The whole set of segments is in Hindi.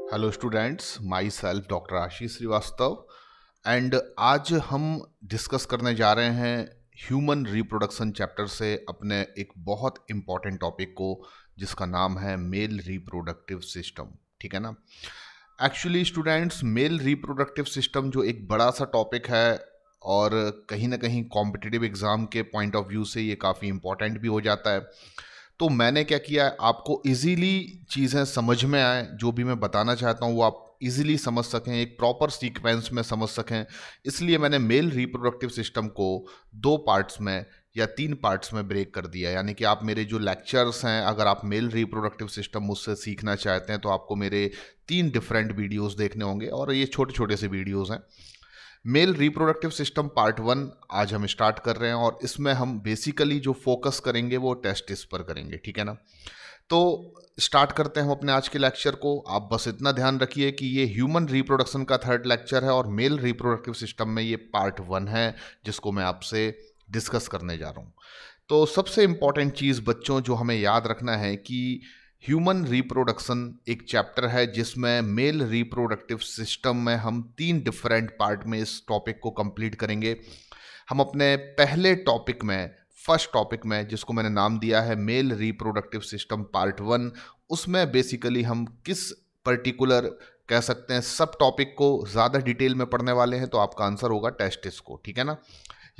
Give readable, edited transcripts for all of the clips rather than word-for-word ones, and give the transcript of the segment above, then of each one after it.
Hello students, myself doctor Ashish Srivastava and आज हम डिस्कस करने जा रहे हैं ह्यूमन रिप्रोडक्शन चैप्टर से अपने एक बहुत इम्पॉर्टेंट टॉपिक को, जिसका नाम है मेल रिप्रोडक्टिव सिस्टम। ठीक है ना। Actually students, male reproductive system जो एक बड़ा सा टॉपिक है और कहीं ना कहीं कॉम्पिटिटिव एग्ज़ाम के पॉइंट ऑफ व्यू से ये काफ़ी इम्पॉर्टेंट भी हो जाता है। तो मैंने क्या किया है, आपको इजीली चीज़ें समझ में आए, जो भी मैं बताना चाहता हूँ वो आप इजीली समझ सकें, एक प्रॉपर सीक्वेंस में समझ सकें, इसलिए मैंने मेल रिप्रोडक्टिव सिस्टम को 2 पार्ट्स में या 3 पार्ट्स में ब्रेक कर दिया। यानी कि आप मेरे जो लेक्चर्स हैं, अगर आप मेल रिप्रोडक्टिव सिस्टम मुझसे सीखना चाहते हैं तो आपको मेरे 3 डिफरेंट वीडियोस देखने होंगे, और ये छोटे छोटे से वीडियोस हैं। मेल रिप्रोडक्टिव सिस्टम पार्ट 1 आज हम स्टार्ट कर रहे हैं, और इसमें हम बेसिकली जो फोकस करेंगे वो टेस्टिस पर करेंगे। ठीक है ना। तो स्टार्ट करते हैं हम अपने आज के लेक्चर को। आप बस इतना ध्यान रखिए कि ये ह्यूमन रिप्रोडक्शन का 3rd लेक्चर है और मेल रिप्रोडक्टिव सिस्टम में ये पार्ट 1 है, जिसको मैं आपसे डिस्कस करने जा रहा हूँ। तो सबसे इम्पॉर्टेंट चीज़ बच्चों जो हमें याद रखना है कि ह्यूमन रिप्रोडक्शन एक चैप्टर है जिसमें मेल रिप्रोडक्टिव सिस्टम में हम 3 डिफरेंट पार्ट में इस टॉपिक को कंप्लीट करेंगे। हम अपने पहले टॉपिक में, फर्स्ट टॉपिक में, जिसको मैंने नाम दिया है मेल रिप्रोडक्टिव सिस्टम पार्ट 1, उसमें बेसिकली हम किस पर्टिकुलर कह सकते हैं सब टॉपिक को ज़्यादा डिटेल में पढ़ने वाले हैं, तो आपका आंसर होगा टेस्टिस को। ठीक है ना।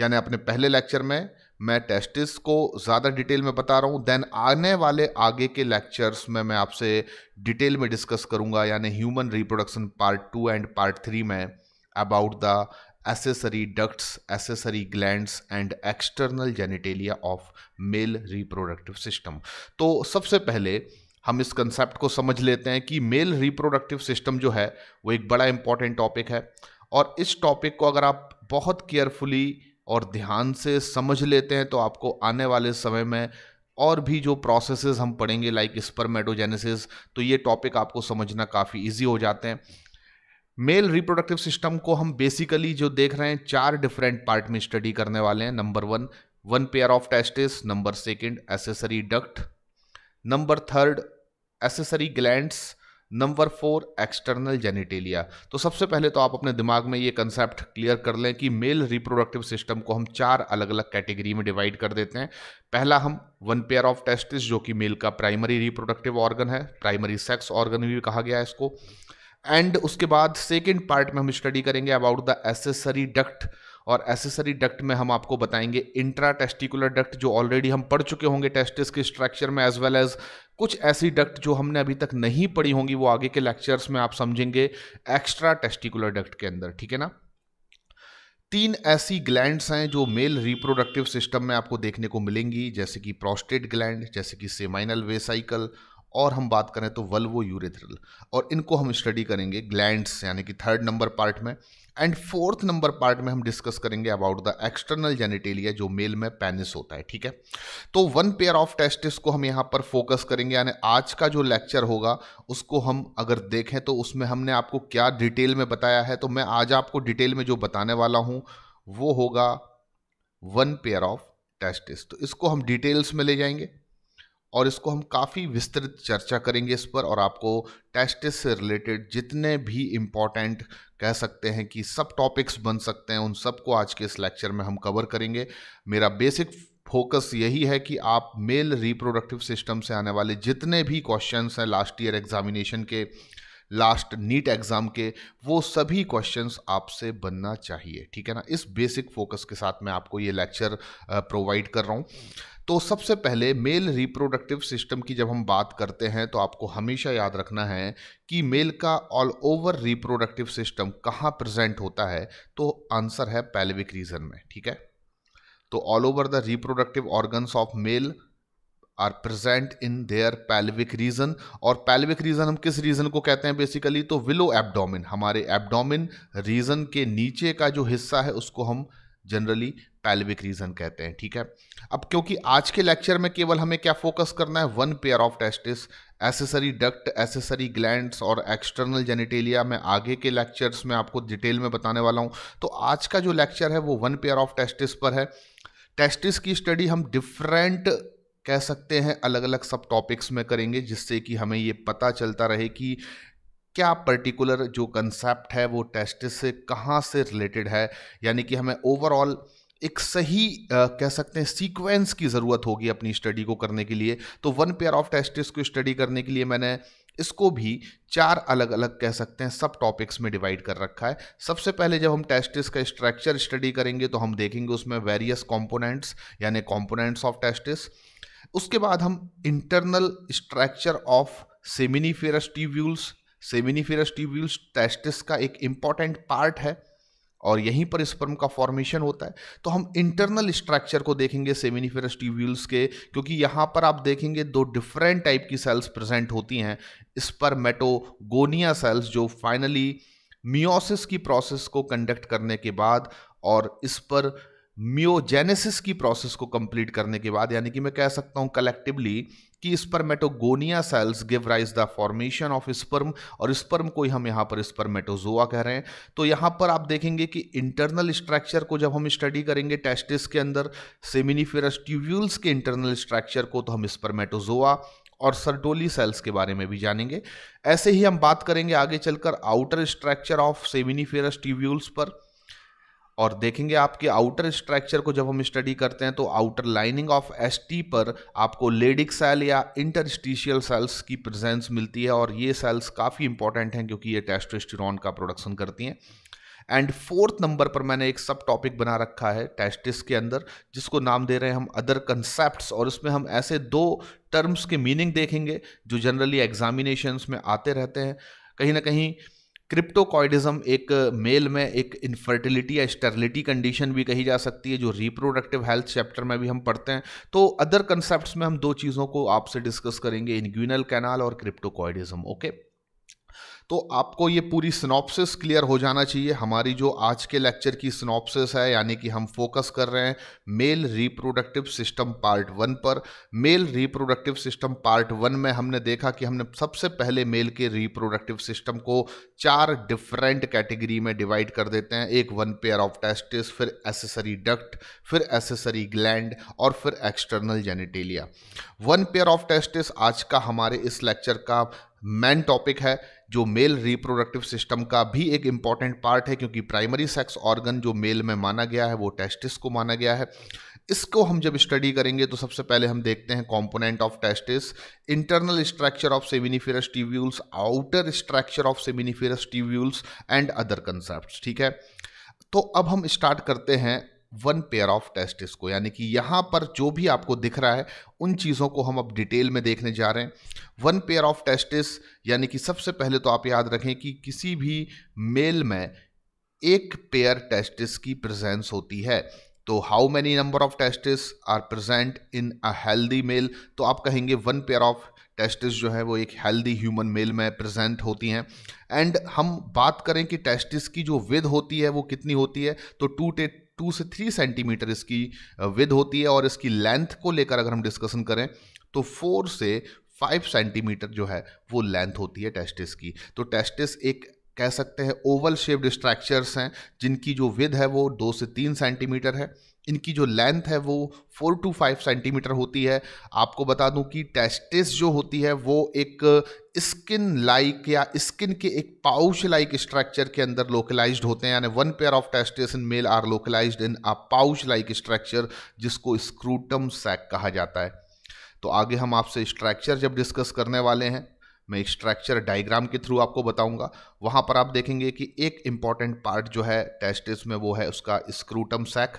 यानी अपने पहले लेक्चर में मैं टेस्टिस को ज़्यादा डिटेल में बता रहा हूँ, देन आने वाले आगे के लेक्चर्स में मैं आपसे डिटेल में डिस्कस करूँगा, यानी human reproduction part 2 and part 3 में about the accessory ducts, accessory glands and external genitalia of male reproductive system. तो सबसे पहले हम इस कंसेप्ट को समझ लेते हैं कि मेल रिप्रोडक्टिव सिस्टम जो है वो एक बड़ा इंपॉर्टेंट टॉपिक है, और इस टॉपिक को अगर आप बहुत केयरफुली और ध्यान से समझ लेते हैं तो आपको आने वाले समय में और भी जो प्रोसेसेस हम पढ़ेंगे लाइक स्पर्मेटोजेनेसिस, तो ये टॉपिक आपको समझना काफ़ी इजी हो जाते हैं। मेल रिप्रोडक्टिव सिस्टम को हम बेसिकली जो देख रहे हैं 4 डिफरेंट पार्ट में स्टडी करने वाले हैं। Number 1 pair of testis, number 2 accessory duct, number 3 accessory glands, number 4 external genitalia. तो सबसे पहले तो आप अपने दिमाग में ये कंसेप्ट क्लियर कर लें कि मेल रिप्रोडक्टिव सिस्टम को हम 4 अलग अलग कैटेगरी में डिवाइड कर देते हैं। पहला हम 1 पेयर ऑफ टेस्टिस, जो कि मेल का प्राइमरी रिप्रोडक्टिव ऑर्गन है, प्राइमरी सेक्स ऑर्गन भी कहा गया है इसको। एंड उसके बाद 2nd पार्ट में हम स्टडी करेंगे अबाउट द एसेसरी डक्ट, और एसेसरी डक्ट में हम आपको बताएंगे इंट्रा टेस्टिकुलर डक्ट, जो ऑलरेडी हम पढ़ चुके होंगे टेस्टिस के स्ट्रक्चर में, एज वेल एज कुछ ऐसी डक्ट जो हमने अभी तक नहीं पढ़ी होंगी, वो आगे के लेक्चर्स में आप समझेंगे एक्स्ट्रा टेस्टिकुलर डक्ट के अंदर। ठीक है ना। 3 ऐसी ग्लैंड्स हैं जो मेल रिप्रोडक्टिव सिस्टम में आपको देखने को मिलेंगी, जैसे कि प्रोस्टेट ग्लैंड, जैसे कि सेमाइनल वेसाइकल, और हम बात करें तो वल्वो यूरेथ्रल, और इनको हम स्टडी करेंगे ग्लैंड्स यानी कि 3rd नंबर पार्ट में। एंड 4th नंबर पार्ट में हम डिस्कस करेंगे अबाउट द एक्सटर्नल जेनिटेलिया, जो मेल में पेनिस होता है। ठीक है। तो 1 पेयर ऑफ टेस्टिस को हम यहाँ पर फोकस करेंगे, यानी आज का जो लेक्चर होगा उसको हम अगर देखें तो उसमें हमने आपको क्या डिटेल में बताया है, तो मैं आज आपको डिटेल में जो बताने वाला हूँ वो होगा 1 पेयर ऑफ टेस्टिस। तो इसको हम डिटेल्स में ले जाएंगे और इसको हम काफ़ी विस्तृत चर्चा करेंगे इस पर, और आपको टेस्टिस से रिलेटेड जितने भी इम्पॉर्टेंट कह सकते हैं कि सब टॉपिक्स बन सकते हैं, उन सबको आज के इस लेक्चर में हम कवर करेंगे। मेरा बेसिक फोकस यही है कि आप मेल रिप्रोडक्टिव सिस्टम से आने वाले जितने भी क्वेश्चंस हैं लास्ट ईयर एग्जामिनेशन के, लास्ट नीट एग्ज़ाम के, वो सभी क्वेश्चंस आपसे बनना चाहिए। ठीक है ना। इस बेसिक फोकस के साथ मैं आपको ये लेक्चर प्रोवाइड कर रहा हूँ। तो सबसे पहले मेल रिप्रोडक्टिव सिस्टम की जब हम बात करते हैं तो आपको हमेशा याद रखना है कि मेल का ऑल ओवर रिप्रोडक्टिव सिस्टम कहाँ प्रेजेंट होता है, तो आंसर है पेल्विक रीजन में। ठीक है। तो all over the reproductive organs of male are present in their pelvic region. और पेल्विक रीजन हम किस रीजन को कहते हैं बेसिकली, तो विलो एब्डोमिन, हमारे एब्डोमिन रीजन के नीचे का जो हिस्सा है उसको हम जनरली पेल्विक रीजन कहते हैं। ठीक है। अब क्योंकि आज के लेक्चर में केवल हमें क्या फोकस करना है, 1 pair of testis, accessory duct, accessory glands और एक्सटर्नल जेनिटेलिया में आगे के लेक्चर्स में आपको डिटेल में बताने वाला हूं। तो आज का जो लेक्चर है वो 1 पेयर ऑफ टेस्टिस पर है। टेस्टिस की स्टडी हम डिफरेंट कह सकते हैं अलग अलग सब टॉपिक्स में करेंगे, जिससे कि हमें ये पता चलता रहे कि क्या पर्टिकुलर जो कंसेप्ट है वो टेस्टिस से कहाँ से रिलेटेड है, यानी कि हमें ओवरऑल एक सही कह सकते हैं सीक्वेंस की ज़रूरत होगी अपनी स्टडी को करने के लिए। तो वन पेयर ऑफ टेस्टिस को स्टडी करने के लिए मैंने इसको भी 4 अलग अलग कह सकते हैं सब टॉपिक्स में डिवाइड कर रखा है। सबसे पहले जब हम टेस्टिस का स्ट्रक्चर स्टडी करेंगे तो हम देखेंगे उसमें वेरियस कंपोनेंट्स यानी कंपोनेंट्स ऑफ टेस्टिस। उसके बाद हम internal structure of seminiferous tubules, seminiferous tubules testis का एक इंपॉर्टेंट पार्ट है और यहीं पर स्पर्म का फॉर्मेशन होता है। तो हम इंटरनल स्ट्रक्चर को देखेंगे सेमिनिफेरस ट्यूब्यूल्स के, क्योंकि यहाँ पर आप देखेंगे 2 डिफरेंट टाइप की सेल्स प्रेजेंट होती हैं। स्पर्मेटोगोनिया सेल्स जो फाइनली मियोसिस की प्रोसेस को कंडक्ट करने के बाद और इस पर मियोजेनेसिस की प्रोसेस को कंप्लीट करने के बाद, यानी कि मैं कह सकता हूं कलेक्टिवली कि spermatogonia cells give rise the formation of sperm, और स्पर्म को ही हम यहाँ पर स्पर्मेटोजोआ कह रहे हैं। तो यहाँ पर आप देखेंगे कि इंटरनल स्ट्रक्चर को जब हम स्टडी करेंगे टेस्टिस के अंदर, सेमिनिफेरस ट्यूब्यूल्स के इंटरनल स्ट्रक्चर को, तो हम स्पर्मेटोजोआ और सर्टोली सेल्स के बारे में भी जानेंगे। ऐसे ही हम बात करेंगे आगे चलकर outer structure of seminiferous tubules पर, और देखेंगे आपके आउटर स्ट्रक्चर को जब हम स्टडी करते हैं तो आउटर लाइनिंग ऑफ एसटी पर आपको लेडिक सेल या इंटरस्टिशियल सेल्स की प्रेजेंस मिलती है, और ये सेल्स काफ़ी इंपॉर्टेंट हैं क्योंकि ये टेस्टोस्टेरोन का प्रोडक्शन करती हैं। एंड 4th नंबर पर मैंने एक सब टॉपिक बना रखा है टेस्टिस के अंदर, जिसको नाम दे रहे हैं हम अदर कंसेप्ट्स, और इसमें हम ऐसे 2 टर्म्स के मीनिंग देखेंगे जो जनरली एग्जामिनेशंस में आते रहते हैं। कहीं ना कहीं क्रिप्टोकॉइडिज्म एक मेल में एक इनफर्टिलिटी या स्टेरिलिटी कंडीशन भी कही जा सकती है, जो रिप्रोडक्टिव हेल्थ चैप्टर में भी हम पढ़ते हैं। तो अदर कंसेप्ट्स में हम 2 चीज़ों को आपसे डिस्कस करेंगे, इन्ग्यूनल कैनाल और क्रिप्टोकॉइडिज्म। ओके, तो आपको ये पूरी सिनॉप्सिस क्लियर हो जाना चाहिए। हमारी जो आज के लेक्चर की सिनॉप्सिस है, यानी कि हम फोकस कर रहे हैं मेल रिप्रोडक्टिव सिस्टम पार्ट 1 पर। मेल रिप्रोडक्टिव सिस्टम पार्ट 1 में हमने देखा कि हमने सबसे पहले मेल के रिप्रोडक्टिव सिस्टम को 4 डिफरेंट कैटेगरी में डिवाइड कर देते हैं। एक वन पेयर ऑफ टेस्टिस, फिर एसेसरी डक्ट, फिर एसेसरी ग्लैंड और फिर external genitalia. One pair of testis आज का हमारे इस लेक्चर का मेन टॉपिक है, जो मेल रिप्रोडक्टिव सिस्टम का भी एक इंपॉर्टेंट पार्ट है, क्योंकि प्राइमरी सेक्स ऑर्गन जो मेल में माना गया है वो टेस्टिस को माना गया है। इसको हम जब स्टडी करेंगे तो सबसे पहले हम देखते हैं component of testis, internal structure of seminiferous tubules, outer structure of seminiferous tubules and other concepts. ठीक है, तो अब हम स्टार्ट करते हैं वन पेयर ऑफ टेस्टिस को, यानी कि यहाँ पर जो भी आपको दिख रहा है उन चीज़ों को हम अब डिटेल में देखने जा रहे हैं। वन पेयर ऑफ टेस्टिस यानी कि सबसे पहले तो आप याद रखें कि किसी भी मेल में एक पेयर टेस्टिस की प्रेजेंस होती है। तो how many number of testis are present in a healthy male, तो आप कहेंगे वन पेयर ऑफ टेस्टिस जो है वो एक हेल्दी ह्यूमन मेल में प्रेजेंट होती हैं। एंड हम बात करें कि टेस्टिस की जो विड्थ होती है वो कितनी होती है, तो 2 से 3 सेंटीमीटर इसकी विड्थ होती है, और इसकी लेंथ को लेकर अगर हम डिस्कशन करें तो 4 से 5 सेंटीमीटर जो है वो लेंथ होती है टेस्टिस की। तो टेस्टिस एक कह सकते हैं ओवल शेप्ड स्ट्रक्चर्स हैं जिनकी जो विड्थ है वो 2 से 3 सेंटीमीटर है। इनकी जो लेंथ है वो 4 to 5 सेंटीमीटर होती है। आपको बता दूं कि टेस्टिस जो होती है वो एक स्किन लाइक या स्किन के एक पाउच लाइक स्ट्रक्चर के अंदर लोकलाइज्ड होते हैं, यानी one pair of testis in male are localised in a pouch like structure, जिसको स्क्रूटम सैक कहा जाता है। तो आगे हम आपसे स्ट्रक्चर जब डिस्कस करने वाले हैं, मैं एक स्ट्रक्चर डायग्राम के थ्रू आपको बताऊंगा। वहां पर आप देखेंगे कि एक इंपॉर्टेंट पार्ट जो है टेस्टिस में वो है उसका स्क्रूटम सैक,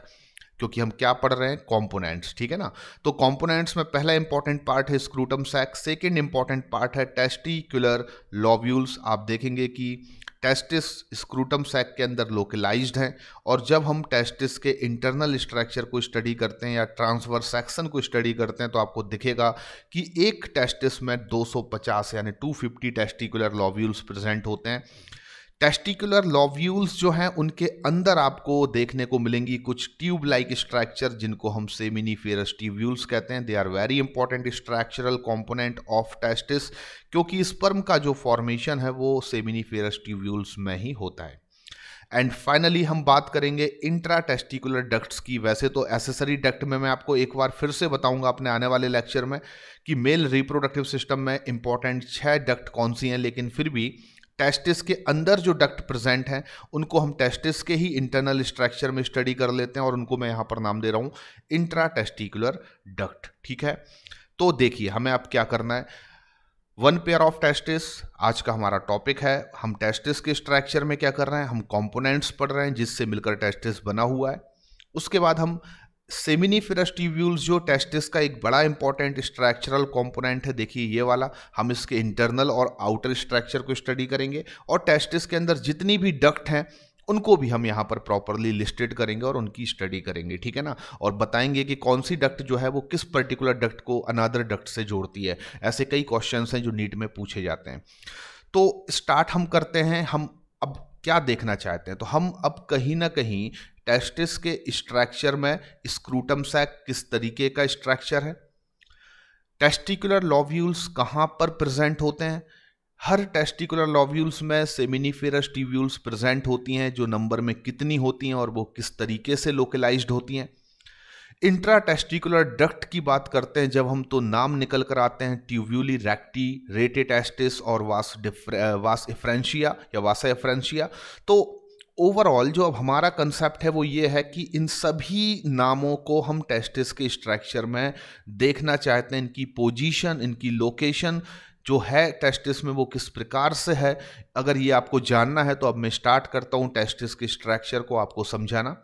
क्योंकि हम क्या पढ़ रहे हैं कंपोनेंट्स। ठीक है ना, तो कंपोनेंट्स में पहला इंपॉर्टेंट पार्ट है scrotum sac, second important part है टेस्टिकुलर लोब्यूल्स। आप देखेंगे कि टेस्टिस स्क्रूटम सैक के अंदर लोकलाइज्ड हैं, और जब हम टेस्टिस के इंटरनल स्ट्रक्चर को स्टडी करते हैं या ट्रांसवर्स सेक्शन को स्टडी करते हैं तो आपको दिखेगा कि एक टेस्टिस में 250 यानी 250 टेस्टिकुलर लोब्यूल्स प्रेजेंट होते हैं। टेस्टिकुलर लोब्यूल्स जो हैं उनके अंदर आपको देखने को मिलेंगी कुछ ट्यूब लाइक स्ट्रक्चर, जिनको हम सेमिनिफेरस ट्यूब्यूल्स कहते हैं। They are very important structural component of testis, क्योंकि स्पर्म का जो फॉर्मेशन है वो सेमिनिफेरस ट्यूब्यूल्स में ही होता है। एंड फाइनली हम बात करेंगे इंट्रा टेस्टिकुलर डक्ट्स की। वैसे तो एसेसरी डक्ट में मैं आपको एक बार फिर से बताऊंगा अपने आने वाले लेक्चर में कि मेल रिप्रोडक्टिव सिस्टम में इंपॉर्टेंट 6 डक्ट कौन सी हैं, लेकिन फिर भी टेस्टिस के अंदर जो डक्ट प्रेजेंट हैं उनको हम टेस्टिस के ही इंटरनल स्ट्रक्चर में स्टडी कर लेते हैं और उनको मैं यहाँ पर नाम दे रहा हूँ इंट्रा टेस्टिकुलर डक्ट। ठीक है, तो देखिए हमें अब क्या करना है। वन पेयर ऑफ टेस्टिस आज का हमारा टॉपिक है। हम टेस्टिस के स्ट्रक्चर में क्या कर रहे हैं, हम कंपोनेंट्स पढ़ रहे हैं जिससे मिलकर टेस्टिस बना हुआ है। उसके बाद हम सेमिनिफेरस ट्यूब्यूल्स जो टेस्टिस का एक बड़ा इंपॉर्टेंट स्ट्रक्चरल कंपोनेंट है, देखिए ये वाला, हम इसके इंटरनल और आउटर स्ट्रक्चर को स्टडी करेंगे और टेस्टिस के अंदर जितनी भी डक्ट हैं उनको भी हम यहाँ पर प्रॉपरली लिस्टेड करेंगे और उनकी स्टडी करेंगे। ठीक है ना, और बताएंगे कि कौन सी डक्ट जो है वो किस पर्टिकुलर डक्ट को अनदर डक्ट से जोड़ती है। ऐसे कई क्वेश्चंस हैं जो नीट में पूछे जाते हैं। तो स्टार्ट हम करते हैं। हम अब क्या देखना चाहते हैं, तो हम अब कहीं ना कहीं टेस्टिस के स्ट्रक्चर में स्क्रूटम सैक किस तरीके का स्ट्रक्चर है, टेस्टिकुलर लोब्यूल्स कहाँ पर प्रेजेंट होते हैं। हर टेस्टिकुलर लोब्यूल्स में सेमिनिफेरस ट्यूब्यूल्स प्रेजेंट होती हैं, जो नंबर में कितनी होती हैं और वो किस तरीके से लोकलाइज्ड होती हैं। इंट्रा टेस्टिकुलर डक्ट की बात करते हैं जब हम, तो नाम निकल कर आते हैं ट्यूब्यूली रेक्टी, रेटेटेस्टिस और वास एफ्रेंशिया या वासा एफ्रेंशिया। तो ओवरऑल जो अब हमारा कंसेप्ट है वो ये है कि इन सभी नामों को हम टेस्टिस के स्ट्रक्चर में देखना चाहते हैं, इनकी पोजीशन, इनकी लोकेशन जो है टेस्टिस में वो किस प्रकार से है। अगर ये आपको जानना है तो अब मैं स्टार्ट करता हूं टेस्टिस के स्ट्रक्चर को आपको समझाना।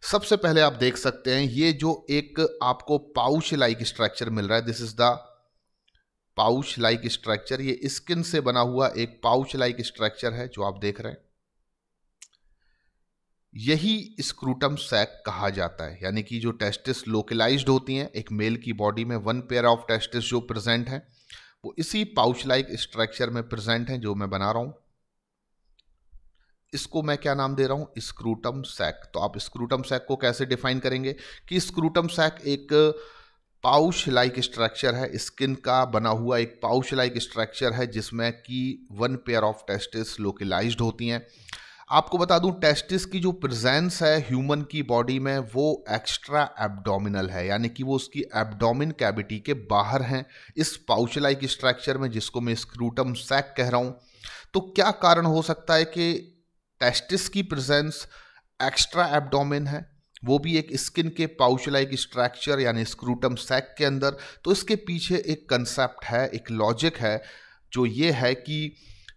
सबसे पहले आप देख सकते हैं ये जो एक आपको पाउच लाइक स्ट्रक्चर मिल रहा है, this is the pouch like structure. ये स्किन से बना हुआ एक पाउच लाइक स्ट्रक्चर है जो आप देख रहे हैं, यही स्क्रूटम सैक कहा जाता है। यानी कि जो टेस्टिस लोकलाइज्ड होती हैं एक मेल की बॉडी में, वन पेयर ऑफ टेस्टिस जो प्रेजेंट है वो इसी पाउच लाइक स्ट्रक्चर में प्रेजेंट है जो मैं बना रहा हूं। इसको मैं क्या नाम दे रहा हूं, स्क्रूटम सैक। तो आप स्क्रूटम सैक को कैसे डिफाइन करेंगे कि स्क्रूटम सैक एक पाउच लाइक स्ट्रक्चर है, स्किन का बना हुआ एक पाउच लाइक स्ट्रक्चर है जिसमें कि one pair of testis localised होती हैं। आपको बता दूं टेस्टिस की जो प्रेजेंस है ह्यूमन की बॉडी में वो एक्स्ट्रा एब्डोमिनल है, यानी कि वो उसकी एब्डोमिन कैविटी के बाहर हैं इस पाउच लाइक स्ट्रक्चर में जिसको मैं स्क्रूटम सैक कह रहा हूं। तो क्या कारण हो सकता है कि टेस्टिस की प्रेजेंस एक्स्ट्रा एब्डोमिन है, वो भी एक स्किन के पाउच लाइक स्ट्रक्चर यानी स्क्रूटम सैक के अंदर। तो इसके पीछे एक कंसेप्ट है, एक लॉजिक है जो ये है कि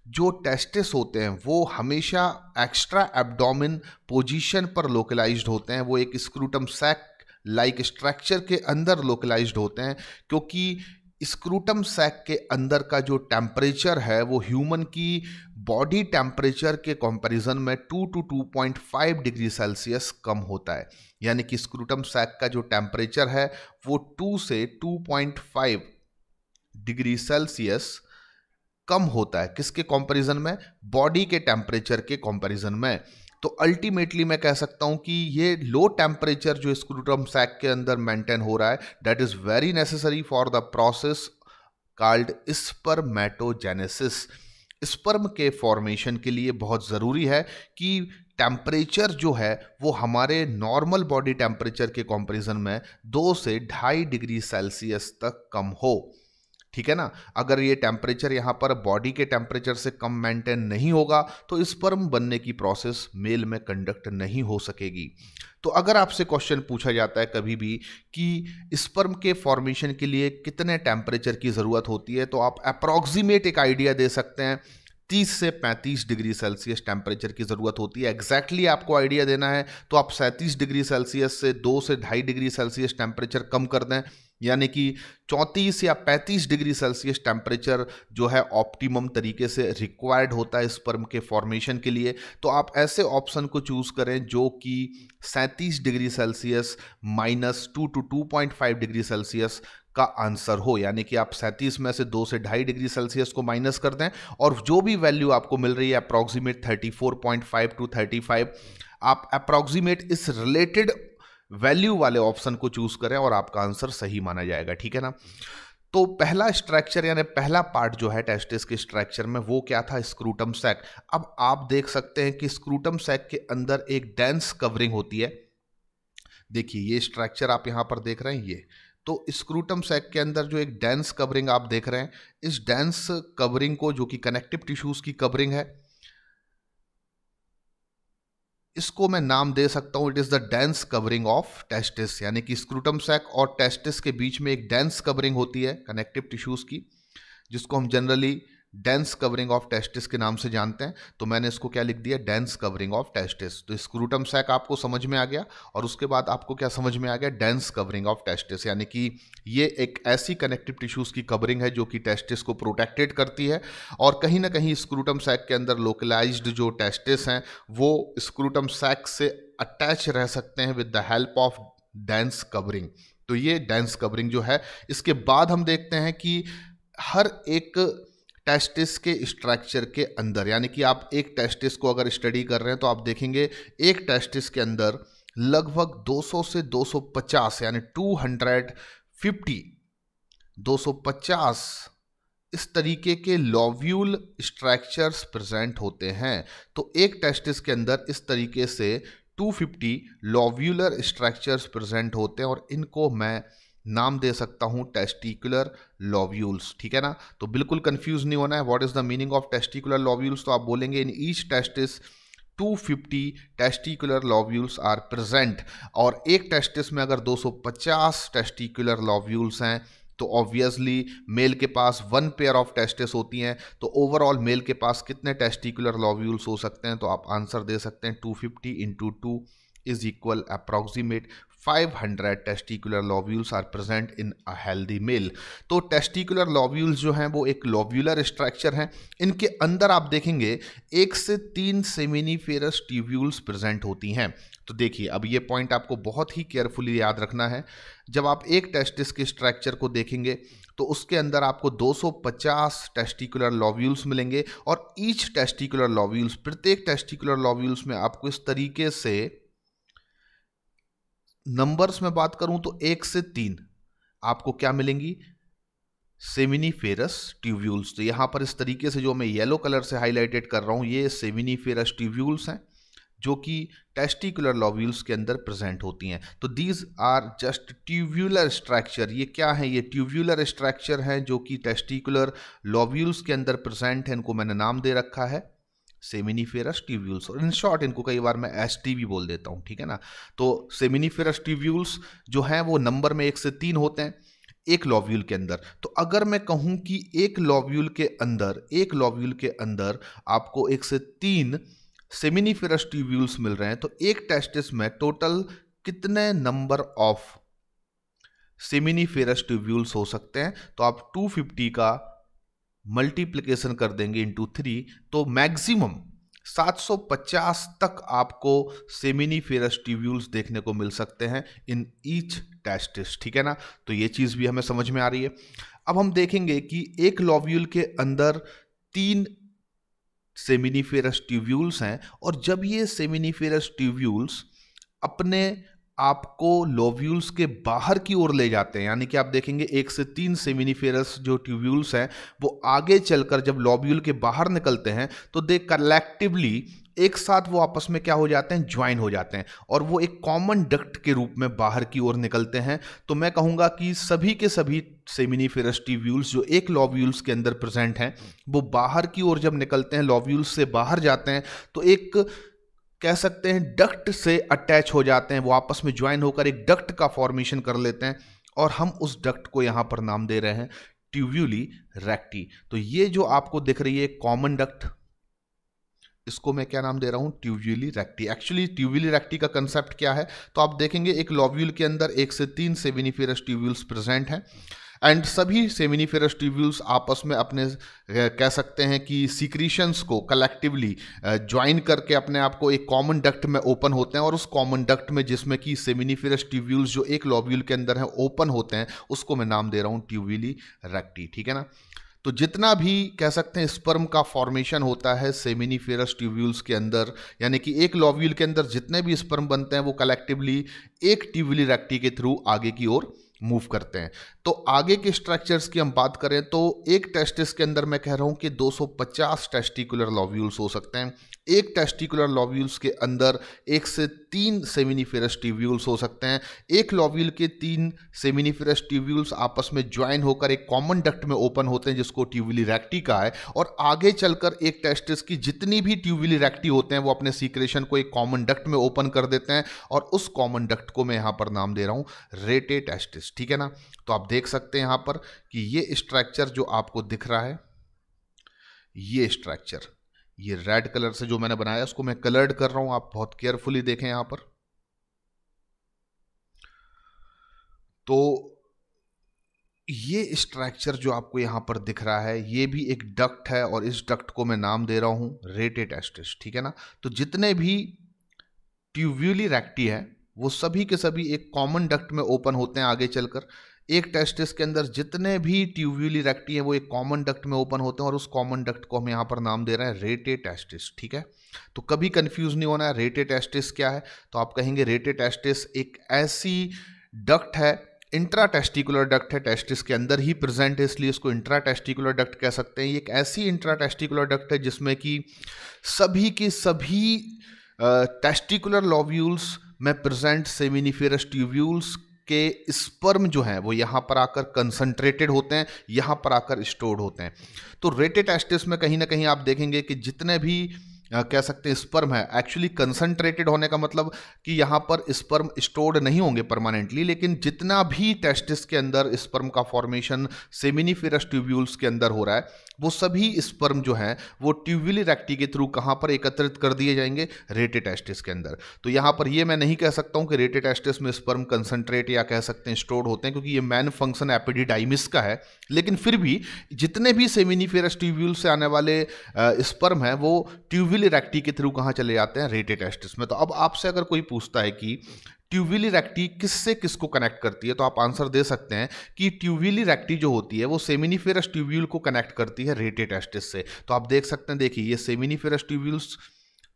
जो टेस्टिस होते हैं वो हमेशा एक्स्ट्रा एब्डोमिन पोजीशन पर लोकलाइज्ड होते हैं, वो एक स्क्रूटम सैक लाइक स्ट्रक्चर के अंदर लोकलाइज्ड होते हैं, क्योंकि स्क्रूटम सैक के अंदर का जो टेम्परेचर है वो ह्यूमन की बॉडी टेम्परेचर के कंपैरिजन में 2 to 2.5 डिग्री सेल्सियस कम होता है। यानी कि स्क्रूटम सैक का जो टेम्परेचर है वो 2 से 2.5 डिग्री सेल्सियस कम होता है, किसके कंपैरिजन में, बॉडी के टेम्परेचर के कंपैरिजन में। तो अल्टीमेटली मैं कह सकता हूं कि ये लो टेम्परेचर जो स्क्रूटम सैक के अंदर मेंटेन हो रहा है that is very necessary for the process called spermatogenesis. Sperm के फॉर्मेशन के लिए बहुत ज़रूरी है कि टेम्परेचर जो है वो हमारे नॉर्मल बॉडी टेम्परेचर के कंपैरिजन में 2 से 2.5 डिग्री सेल्सियस तक कम हो। ठीक है ना, अगर ये टेम्परेचर यहाँ पर बॉडी के टेम्परेचर से कम मेंटेन नहीं होगा तो स्पर्म बनने की प्रोसेस मेल में कंडक्ट नहीं हो सकेगी। तो अगर आपसे क्वेश्चन पूछा जाता है कभी भी कि स्पर्म के फॉर्मेशन के लिए कितने टेम्परेचर की ज़रूरत होती है, तो आप अप्रॉक्सीमेट एक आइडिया दे सकते हैं 30 से 35 डिग्री सेल्सियस टेम्परेचर की ज़रूरत होती है। एग्जैक्टली आपको आइडिया देना है तो आप 37 डिग्री सेल्सियस से 2 से 2.5 डिग्री सेल्सियस टेम्परेचर कम कर दें, यानी कि 34 या 35 डिग्री सेल्सियस टेम्परेचर जो है ऑप्टिमम तरीके से रिक्वायर्ड होता है स्पर्म के फॉर्मेशन के लिए। तो आप ऐसे ऑप्शन को चूज़ करें जो कि 37 degree Celsius -2 to 2.5 degree Celsius का आंसर हो, यानी कि आप 37 में से 2 से 2.5 डिग्री सेल्सियस को माइनस कर दें और जो भी वैल्यू आपको मिल रही है अप्रॉक्सीमेट 34.5 to 35, आप अप्रॉक्सीमेट इस रिलेटेड वैल्यू वाले ऑप्शन को चूज करें और आपका आंसर सही माना जाएगा। ठीक है ना, तो पहला स्ट्रक्चर यानी पहला पार्ट जो है टेस्टिस के स्ट्रक्चर में वो क्या था, स्क्रूटम सैक। अब आप देख सकते हैं कि स्क्रूटम सैक के अंदर एक डेंस कवरिंग होती है। देखिए ये स्ट्रक्चर आप यहां पर देख रहे हैं, ये तो स्क्रूटम सैक के अंदर जो एक डेंस कवरिंग आप देख रहे हैं, इस डेंस कवरिंग को, जो कि कनेक्टिव टिश्यूज की कवरिंग है, इसको मैं नाम दे सकता हूं, it is the dense covering of testis. यानी कि स्क्रूटम सैक और टेस्टिस के बीच में एक डेंस कवरिंग होती है कनेक्टिव टिश्यूज की, जिसको हम generally dense covering of testis के नाम से जानते हैं। तो मैंने इसको क्या लिख दिया, डेंस कवरिंग ऑफ टेस्टिस। तो स्क्रूटम सैक आपको समझ में आ गया, और उसके बाद आपको क्या समझ में आ गया, डेंस कवरिंग ऑफ टेस्टिस। यानी कि ये एक ऐसी कनेक्टिव टिश्यूज की कवरिंग है जो कि टेस्टिस को प्रोटेक्टेड करती है, और कहीं ना कहीं स्क्रूटम सैक के अंदर लोकलाइज्ड जो टेस्टिस हैं वो स्क्रूटम सैक से अटैच रह सकते हैं with the help of dense covering. तो ये डेंस कवरिंग जो है, इसके बाद हम देखते हैं कि हर एक टेस्टिस के स्ट्रक्चर के अंदर, यानी कि आप एक टेस्टिस को अगर स्टडी कर रहे हैं तो आप देखेंगे एक टेस्टिस के अंदर लगभग 200 से 250 यानी 250 इस तरीके के लॉब्यूल स्ट्रक्चर्स प्रेजेंट होते हैं। तो एक टेस्टिस के अंदर इस तरीके से 250 लॉब्यूलर स्ट्रक्चर्स प्रेजेंट होते हैं, और इनको मैं नाम दे सकता हूं टेस्टिकुलर लॉब्यूल्स। ठीक है ना, तो बिल्कुल कंफ्यूज नहीं होना है। What is the meaning of testicular lobules? तो आप बोलेंगे in each testis 250 testicular lobules are present. और एक टेस्टिस में अगर 250 टेस्टिकुलर लॉब्यूल्स हैं तो ऑब्वियसली मेल के पास 1 पेयर ऑफ टेस्टिस होती हैं, तो ओवरऑल मेल के पास कितने टेस्टिकुलर लॉब्यूल्स हो सकते हैं? तो आप आंसर दे सकते हैं 250 into 2 is equal approximate 500 testicular lobules are present in a healthy male. तो टेस्टिकुलर लॉब्यूल्स जो हैं वो एक लॉब्यूलर स्ट्रक्चर हैं। इनके अंदर आप देखेंगे 1 से 3 सेमिनिफेरस ट्यूब्यूल्स प्रेजेंट होती हैं। तो देखिए, अब ये पॉइंट आपको बहुत ही केयरफुली याद रखना है। जब आप एक टेस्टिस के स्ट्रक्चर को देखेंगे तो उसके अंदर आपको 250 टेस्टिकुलर लॉब्यूल्स मिलेंगे, और ईच टेस्टिकुलर लॉब्यूल्स, प्रत्येक टेस्टिकुलर लॉब्यूल्स में आपको इस तरीके से नंबर्स में बात करूं तो 1 से 3 आपको क्या मिलेंगी, सेमिनिफेरस ट्यूब्यूल्स। तो यहां पर इस तरीके से जो मैं येलो कलर से हाईलाइटेड कर रहा हूं, ये सेमिनिफेरस ट्यूब्यूल्स हैं जो कि टेस्टिकुलर लॉब्यूल्स के अंदर प्रेजेंट होती हैं। तो these are just tubular structure. ये क्या है? ये ट्यूब्यूलर स्ट्रक्चर हैं जो कि टेस्टिकुलर लॉब्यूल्स के अंदर प्रेजेंट है। इनको मैंने नाम दे रखा है सेमिनिफेरस ट्यूब्यूल्स, और इन शॉर्ट इनको कई बार मैं एसटी भी बोल देता हूं। ठीक है ना, तो सेमिनिफेरस ट्यूब्यूल्स जो हैं वो नंबर में 1 से 3 होते हैं एक लॉब्यूल के अंदर। तो अगर मैं कहूं कि एक लॉब्यूल के अंदर आपको 1 से 3 सेमिनिफेरस ट्यूब्यूल्स मिल रहे हैं, तो एक टेस्टिस में टोटल कितने नंबर ऑफ सेमिनिफेरस ट्यूब्यूल्स हो सकते हैं? तो आप 250 का मल्टीप्लिकेशन कर देंगे इंटू 3, तो मैक्सिमम 750 तक आपको सेमिनिफेरस ट्यूब्यूल्स देखने को मिल सकते हैं इन ईच टेस्टिस। ठीक है ना, तो ये चीज भी हमें समझ में आ रही है। अब हम देखेंगे कि एक लॉब्यूल के अंदर 3 सेमिनिफेरस ट्यूब्यूल्स हैं, और जब ये सेमिनिफेरस ट्यूब्यूल्स अपने आपको लॉब्यूल्स के बाहर की ओर ले जाते हैं, यानी कि आप देखेंगे 1 से 3 सेमिनिफेरस जो ट्यूब्यूल्स हैं वो आगे चलकर जब लॉब्यूल के बाहर निकलते हैं तो दे कलेक्टिवली एक साथ वो आपस में क्या हो जाते हैं, ज्वाइन हो जाते हैं, और वो एक कॉमन डक्ट के रूप में बाहर की ओर निकलते हैं। तो मैं कहूंगा कि सभी के सभी सेमिनिफेरस ट्यूब्यूल्स जो एक लॉब्यूल्स के अंदर प्रेजेंट हैं वो बाहर की ओर जब निकलते हैं, लॉब्यूल्स से बाहर जाते हैं, तो एक कह सकते हैं डक्ट से अटैच हो जाते हैं, वो आपस में ज्वाइन होकर एक डक्ट का फॉर्मेशन कर लेते हैं, और हम उस डक्ट को यहां पर नाम दे रहे हैं ट्यूब्यूली रेक्टी। तो ये जो आपको दिख रही है कॉमन डक्ट, इसको मैं क्या नाम दे रहा हूं, ट्यूब्यूली रेक्टी। एक्चुअली ट्यूब्यूली रेक्टी का कंसेप्ट क्या है? तो आप देखेंगे एक लॉब्यूल के अंदर 1 से 3 सेमिनिफेरस ट्यूब्यूल्स प्रेजेंट हैं, एंड सभी सेमिनिफेरस ट्यूब्यूल्स आपस में अपने कह सकते हैं कि सीक्रीशंस को कलेक्टिवली ज्वाइन करके अपने आप को एक कॉमन डक्ट में ओपन होते हैं, और उस कॉमन डक्ट में जिसमें कि सेमिनिफेरस ट्यूब्यूल्स जो एक लॉब्यूल के अंदर हैं ओपन होते हैं, उसको मैं नाम दे रहा हूं ट्यूब्यूली रेक्टी। ठीक है ना, तो जितना भी कह सकते हैं स्पर्म का फॉर्मेशन होता है सेमिनिफेरस ट्यूब्यूल्स के अंदर, यानी कि एक लॉब्यूल के अंदर जितने भी स्पर्म बनते हैं वो कलेक्टिवली एक ट्यूब्यूली रेक्टी के थ्रू आगे की ओर मूव करते हैं। तो आगे के स्ट्रक्चर्स की हम बात करें तो एक टेस्टिस के अंदर मैं कह रहा हूं कि 250 टेस्टिकुलर लोब्यूल्स हो सकते हैं। एक टेस्टिकुलर लोब्यूल्स के अंदर 1 से 3 सेमिनिफेरस ट्यूब्यूल्स हो सकते हैं। एक लोब्यूल के 3 सेमिनिफेरस ट्यूब्यूल्स आपस में ज्वाइन होकर एक कॉमन डक्ट में ओपन होते हैं जिसको ट्यूबुली रेक्टी कहा है। और आगे चलकर एक टेस्टिस की जितनी भी ट्यूबुली रेक्टी होते हैं वो अपने सीक्रेशन को एक कॉमन डक्ट में ओपन कर देते हैं और उस कॉमन डक्ट को मैं यहां पर नाम दे रहा हूं रेटे टेस्टिस। ठीक है ना। तो आप देख सकते हैं यहां पर कि ये स्ट्रक्चर जो आपको दिख रहा है, ये स्ट्रक्चर, ये रेड कलर से जो मैंने बनाया उसको मैं कलर्ड कर रहा हूं, आप बहुत केयरफुली देखें यहां पर। तो ये स्ट्रक्चर जो आपको यहां पर दिख रहा है ये भी एक डक्ट है और इस डक्ट को मैं नाम दे रहा हूं रेटे टेस्टिस। ठीक है ना। तो जितने भी ट्यूब्यूली रेक्टी है वो सभी के सभी एक कॉमन डक्ट में ओपन होते हैं आगे चलकर। एक टेस्टिस के अंदर जितने भी ट्यूब्यूली रेक्टी हैं वो एक कॉमन डक्ट में ओपन होते हैं और उस कॉमन डक्ट को हम यहाँ पर नाम दे रहे हैं रेटे टेस्टिस। ठीक है। तो कभी कंफ्यूज नहीं होना है रेटे टेस्टिस क्या है। तो आप कहेंगे रेटे टेस्टिस एक ऐसी डक्ट है, इंट्रा टेस्टिकुलर डक्ट है, टेस्टिस के अंदर ही प्रेजेंट है इसलिए इसको इंट्रा टेस्टिकुलर डक्ट कह सकते हैं। ये एक ऐसी इंट्रा टेस्टिकुलर डक्ट है जिसमें कि सभी के सभी टेस्टिकुलर लोब्यूल्स में प्रेजेंट सेमिनिफेरस ट्यूब्यूल्स के स्पर्म जो हैं वो यहाँ पर आकर कंसंट्रेटेड होते हैं, यहाँ पर आकर स्टोर्ड होते हैं। तो रेटे टेस्टिस में कहीं ना कहीं आप देखेंगे कि जितने भी कह सकते हैं स्पर्म है, एक्चुअली कंसंट्रेटेड होने का मतलब कि यहाँ पर स्पर्म स्टोर्ड नहीं होंगे परमानेंटली, लेकिन जितना भी टेस्टिस के अंदर स्पर्म का फॉर्मेशन सेमिनिफेरस ट्यूब्यूल्स के अंदर हो रहा है वो सभी स्पर्म जो हैं वो ट्यूब्यूली रेक्टी के थ्रू कहाँ पर एकत्रित कर दिए जाएंगे रेटे टेस्टिस के अंदर। तो यहाँ पर ये मैं नहीं कह सकता हूँ कि रेटे टेस्टिस में स्पर्म कंसंट्रेट या कह सकते हैं स्टोर्ड होते हैं क्योंकि ये मेन फंक्शन एपिडिडाइमिस का है, लेकिन फिर भी जितने भी सेमिनिफेरस ट्यूब्यूल से आने वाले स्पर्म हैं वो ट्यूब्यूली रेक्टी के थ्रू कहाँ चले जाते हैं रेटे टेस्टिस में। तो अब आपसे अगर कोई पूछता है कि ट्यूब्यूली रेक्टी किससे किसको कनेक्ट करती है तो आप आंसर दे सकते हैं कि ट्यूब्यूली रेक्टी जो होती है वो सेमिनिफेरस ट्यूब्यूल को कनेक्ट करती है रेटे टेस्टिस से। तो आप देख सकते हैं, देखिए ये सेमिनिफेरस ट्यूब्यूल्स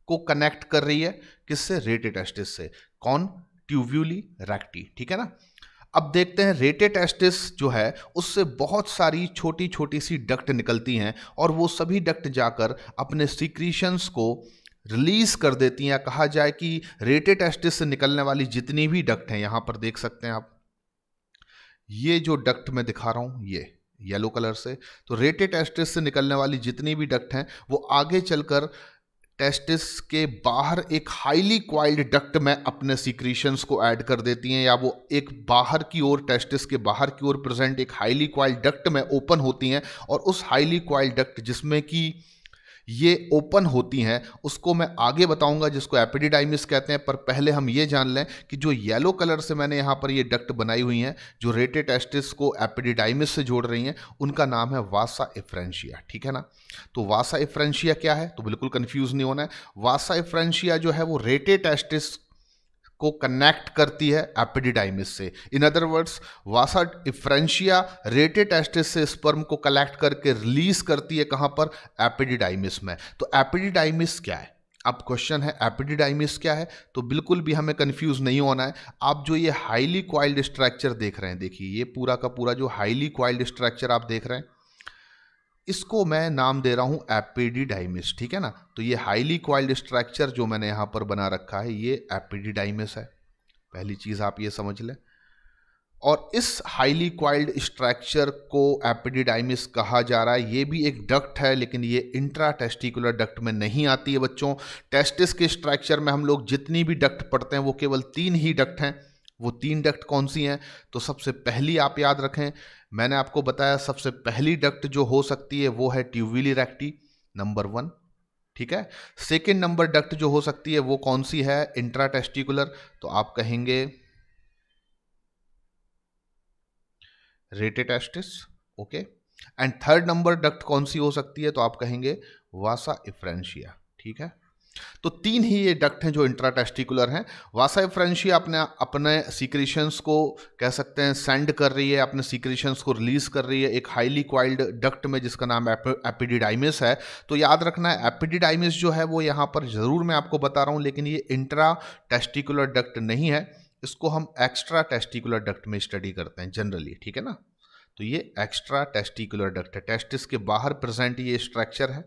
को कनेक्ट कर रही है किससे, रेटे टेस्टिस से। कौन, ट्यूब्यूली रेक्टी। ठीक है ना। अब देखते हैं रेटे टेस्टिस जो है उससे बहुत सारी छोटी छोटी सी डक्ट निकलती हैं और वो सभी डक्ट जाकर अपने सीक्रीशंस को रिलीज कर देती हैं, या कहा जाए कि रेटे टेस्टिस से निकलने वाली जितनी भी डक्ट हैं, यहां पर देख सकते हैं आप ये जो डक्ट मैं दिखा रहा हूं ये येलो कलर से, तो रेटे टेस्टिस से निकलने वाली जितनी भी डक्ट हैं वो आगे चलकर टेस्टिस के बाहर एक हाईली क्वाइल्ड डक्ट में अपने सीक्रीशंस को ऐड कर देती हैं, या वो एक बाहर की ओर टेस्टिस के बाहर की ओर प्रेजेंट एक हाईली क्वाइल्ड डक्ट में ओपन होती हैं और उस हाईली क्वाइल्ड डक्ट जिसमें कि ये ओपन होती हैं उसको मैं आगे बताऊंगा जिसको एपिडिडाइमिस कहते हैं। पर पहले हम ये जान लें कि जो येलो कलर से मैंने यहाँ पर ये डक्ट बनाई हुई हैं जो रेटे टेस्टिस को एपिडिडाइमिस से जोड़ रही हैं उनका नाम है वासा एफ्रेंशिया। ठीक है ना। तो वासा एफ्रेंशिया क्या है, तो बिल्कुल कंफ्यूज नहीं होना है। वासा एफ्रेंशिया जो है वो रेटे टेस्टिस को कनेक्ट करती है एपिडिडाइमिस से। In other words Vasa efferentia rate testis से स्पर्म को कलेक्ट करके रिलीज करती है कहां पर, एपिडिडाइमिस में। तो एपिडिडाइमिस क्या है, अब क्वेश्चन है एपिडिडाइमिस क्या है, तो बिल्कुल भी हमें कंफ्यूज नहीं होना है। आप जो ये हाईली क्वाइल्ड स्ट्रक्चर देख रहे हैं, देखिए ये पूरा का पूरा जो हाईली क्वाइल्ड स्ट्रक्चर आप देख रहे हैं इसको मैं नाम दे रहा हूं एपिडिडाइमिस। ठीक है ना। तो ये हाईली क्वाइल्ड स्ट्रक्चर जो मैंने यहां पर बना रखा है ये एपिडिडाइमिस है, पहली चीज आप ये समझ लें। और इस हाईली क्वाइल्ड स्ट्रक्चर को एपिडिडाइमिस कहा जा रहा है। ये भी एक डक्ट है लेकिन ये इंट्रा टेस्टिकुलर डक्ट में नहीं आती है बच्चों। टेस्टिस के स्ट्रक्चर में हम लोग जितनी भी डक्ट पढ़ते हैं वो केवल 3 ही डक्ट हैं। वो 3 डक्ट कौन सी हैं, तो सबसे पहली आप याद रखें, मैंने आपको बताया सबसे पहली डक्ट जो हो सकती है वो है ट्यूब्यूली रेक्टी, नंबर 1। ठीक है। सेकेंड नंबर डक्ट जो हो सकती है वो कौन सी है, इंट्रा टेस्टिकुलर, तो आप कहेंगे rete testis. Okay. And third number duct कौन सी हो सकती है, तो आप कहेंगे वासा एफ्रेंशिया। ठीक है। तो 3 ही ये डक्ट हैं जो इंट्राटेस्टिकुलर हैं। वासा एफ्रेंशिया अपने सीक्रेशंस को कह सकते हैं सेंड कर रही है, अपने सीक्रेशंस को रिलीज कर रही है एक हाईली क्वाइल्ड डक्ट में जिसका नाम एपिडिडाइमिस है। तो याद रखना है एपिडिडाइमिस जो है वो यहाँ पर जरूर मैं आपको बता रहा हूँ लेकिन ये इंट्रा टेस्टिकुलर डक्ट नहीं है, इसको हम एक्स्ट्रा टेस्टिकुलर डक्ट में स्टडी करते हैं जनरली। ठीक है ना। तो ये एक्स्ट्रा टेस्टिकुलर डक्ट है, टेस्टिस के बाहर प्रेजेंट ये स्ट्रक्चर है,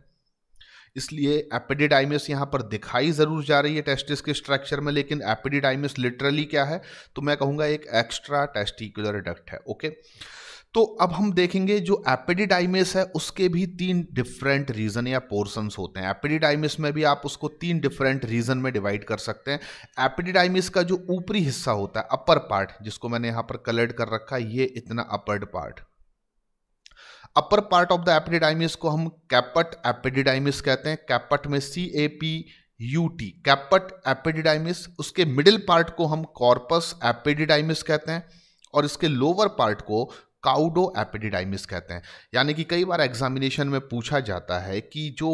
इसलिए एपिडिडाइमिस यहाँ पर दिखाई जरूर जा रही है टेस्टिस के स्ट्रक्चर में, लेकिन एपिडिडाइमिस लिटरली क्या है, तो मैं कहूँगा एक एक्स्ट्रा टेस्टिकुलर डक्ट है। ओके, तो अब हम देखेंगे जो एपिडिडाइमिस है उसके भी 3 डिफरेंट रीजन या पोर्शंस होते हैं। एपिडिडाइमिस में भी आप उसको 3 डिफरेंट रीजन में डिवाइड कर सकते हैं। एपिडिडाइमिस का जो ऊपरी हिस्सा होता है, अपर पार्ट, जिसको मैंने यहां पर कलर्ड कर रखा है, ये इतना upward part, upper part of the epididymis को हम कैपट एपिडिडाइमिस कहते हैं। कैपट में CAPUT, कैपट एपिडिडाइमिस। उसके मिडिल पार्ट को हम कॉर्पस एपिडिडाइमिस कहते हैं और इसके लोअर पार्ट को काउडो एपिडिडाइमिस कहते हैं। यानी कि कई बार एग्जामिनेशन में पूछा जाता है कि जो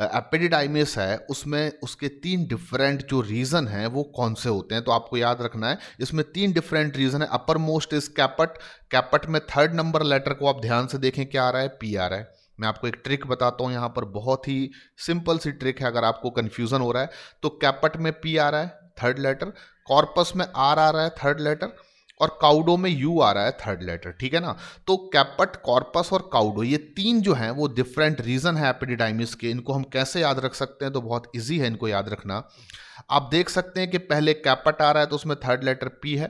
एपिडिडाइमिस है उसमें उसके 3 डिफरेंट जो रीजन हैं वो कौन से होते हैं, तो आपको याद रखना है इसमें 3 डिफरेंट रीजन है। अपर मोस्ट इज कैपट, कैपट में 3rd नंबर लेटर को आप ध्यान से देखें क्या आ रहा है, P आ रहा है। मैं आपको एक ट्रिक बताता हूं यहाँ पर, बहुत ही सिंपल सी ट्रिक है, अगर आपको कंफ्यूजन हो रहा है तो कैपट में P आ रहा है 3rd लेटर, कॉर्पस में R आ रहा है 3rd लेटर और काउडो में U आ रहा है 3rd लेटर, ठीक है ना। तो कैपट, कॉर्पस और काउडो, ये 3 जो हैं वो डिफरेंट रीजन है एपिडिडाइमिस के। इनको हम कैसे याद रख सकते हैं, तो बहुत इजी है इनको याद रखना। आप देख सकते हैं कि पहले कैपट आ रहा है तो उसमें 3rd लेटर P है,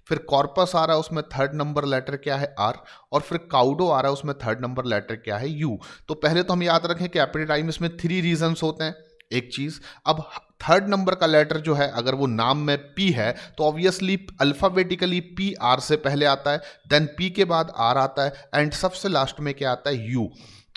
फिर कॉर्पस आ रहा है उसमें 3rd नंबर लेटर क्या है R, और फिर काउडो आ रहा है उसमें 3rd नंबर लेटर क्या है U। तो पहले तो हम याद रखें कि एपिडिडाइमिस में 3 रीजन्स होते हैं, एक चीज। अब 3rd नंबर का लेटर जो है अगर वो नाम में P है तो ऑब्वियसली अल्फाबेटिकली P R से पहले आता है, देन P के बाद R आता है एंड सबसे लास्ट में क्या आता है, U।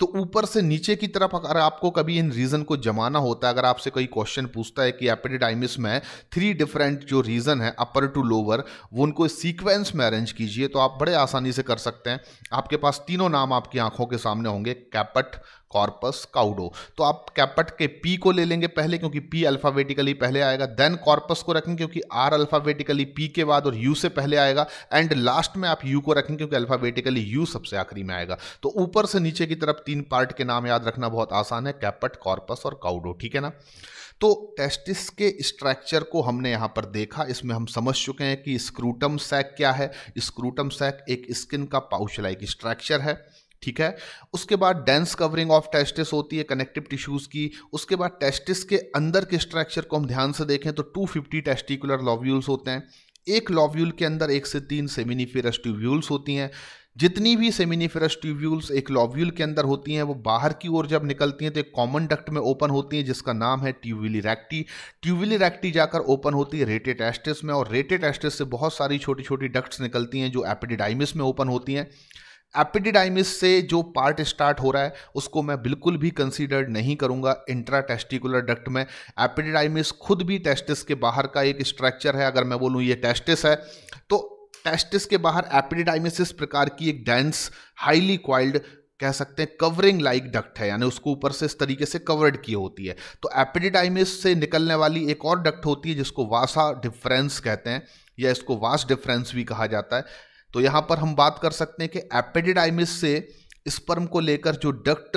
तो ऊपर से नीचे की तरफ अगर आपको कभी इन रीजन को जमाना होता है, अगर आपसे कोई क्वेश्चन पूछता है कि एपिडिडाइमिस में 3 डिफरेंट जो रीजन है अपर टू लोअर, वो उनको सीक्वेंस में अरेंज कीजिए, तो आप बड़े आसानी से कर सकते हैं। आपके पास तीनों नाम आपकी आंखों के सामने होंगे, कैपट, कॉर्पस, काउडो। तो आप कैपट के P को ले लेंगे पहले क्योंकि P अल्फाबेटिकली पहले आएगा, देन कॉर्पस को रखेंगे क्योंकि R अल्फाबेटिकली P के बाद और U से पहले आएगा, एंड लास्ट में आप U को रखेंगे क्योंकि अल्फाबेटिकली U सबसे आखिरी में आएगा। तो ऊपर से नीचे की तरफ 3 पार्ट के नाम याद रखना बहुत आसान है, कैपट, कॉर्पस और काउडो, ठीक है ना। तो टेस्टिस के स्ट्रक्चर को हमने यहाँ पर देखा, इसमें हम समझ चुके हैं कि स्क्रूटम सैक क्या है। स्क्रूटम सैक एक स्किन का पाउच लाइक स्ट्रक्चर है, ठीक है। उसके बाद डेंस कवरिंग ऑफ टेस्टिस होती है कनेक्टिव टिश्यूज की। उसके बाद टेस्टिस के अंदर के स्ट्रक्चर को हम ध्यान से देखें तो 250 टेस्टिकुलर लॉब्यूल्स होते हैं। एक लॉब्यूल के अंदर 1 से 3 सेमिनिफेरस ट्यूब्यूल्स होती हैं। जितनी भी सेमिनिफेरस ट्यूब्यूल्स एक लॉब्यूल के अंदर होती हैं वो बाहर की ओर जब निकलती हैं तो एक कॉमन डक्ट में ओपन होती हैं जिसका नाम है ट्यूबिली रेक्टी। ट्यूबिली रेक्टी जाकर ओपन होती है रेटे टेस्टिस में, और रेटे टेस्टिस से बहुत सारी छोटी छोटी डक्ट्स निकलती हैं जो एपिडिडाइमिस में ओपन होती हैं। एपिडिडाइमिस से जो पार्ट स्टार्ट हो रहा है उसको मैं बिल्कुल भी कंसीडर नहीं करूंगा इंट्रा टेस्टिकुलर डक्ट में। एपिडिडाइमिस खुद भी टेस्टिस के बाहर का एक स्ट्रक्चर है। अगर मैं बोलूं ये टेस्टिस है तो टेस्टिस के बाहर एपिडिडाइमिस इस प्रकार की एक डेंस हाईली क्वाइल्ड कह सकते हैं कवरिंग लाइक डक्ट है, यानी उसको ऊपर से इस तरीके से कवर्ड की होती है। तो एपिडिडाइमिस से निकलने वाली एक और डक्ट होती है जिसको वासा डिफरेंस कहते हैं, या इसको वास डिफरेंस भी कहा जाता है। तो यहां पर हम बात कर सकते हैं कि एपिडिडाइमिस से स्पर्म को लेकर जो डक्ट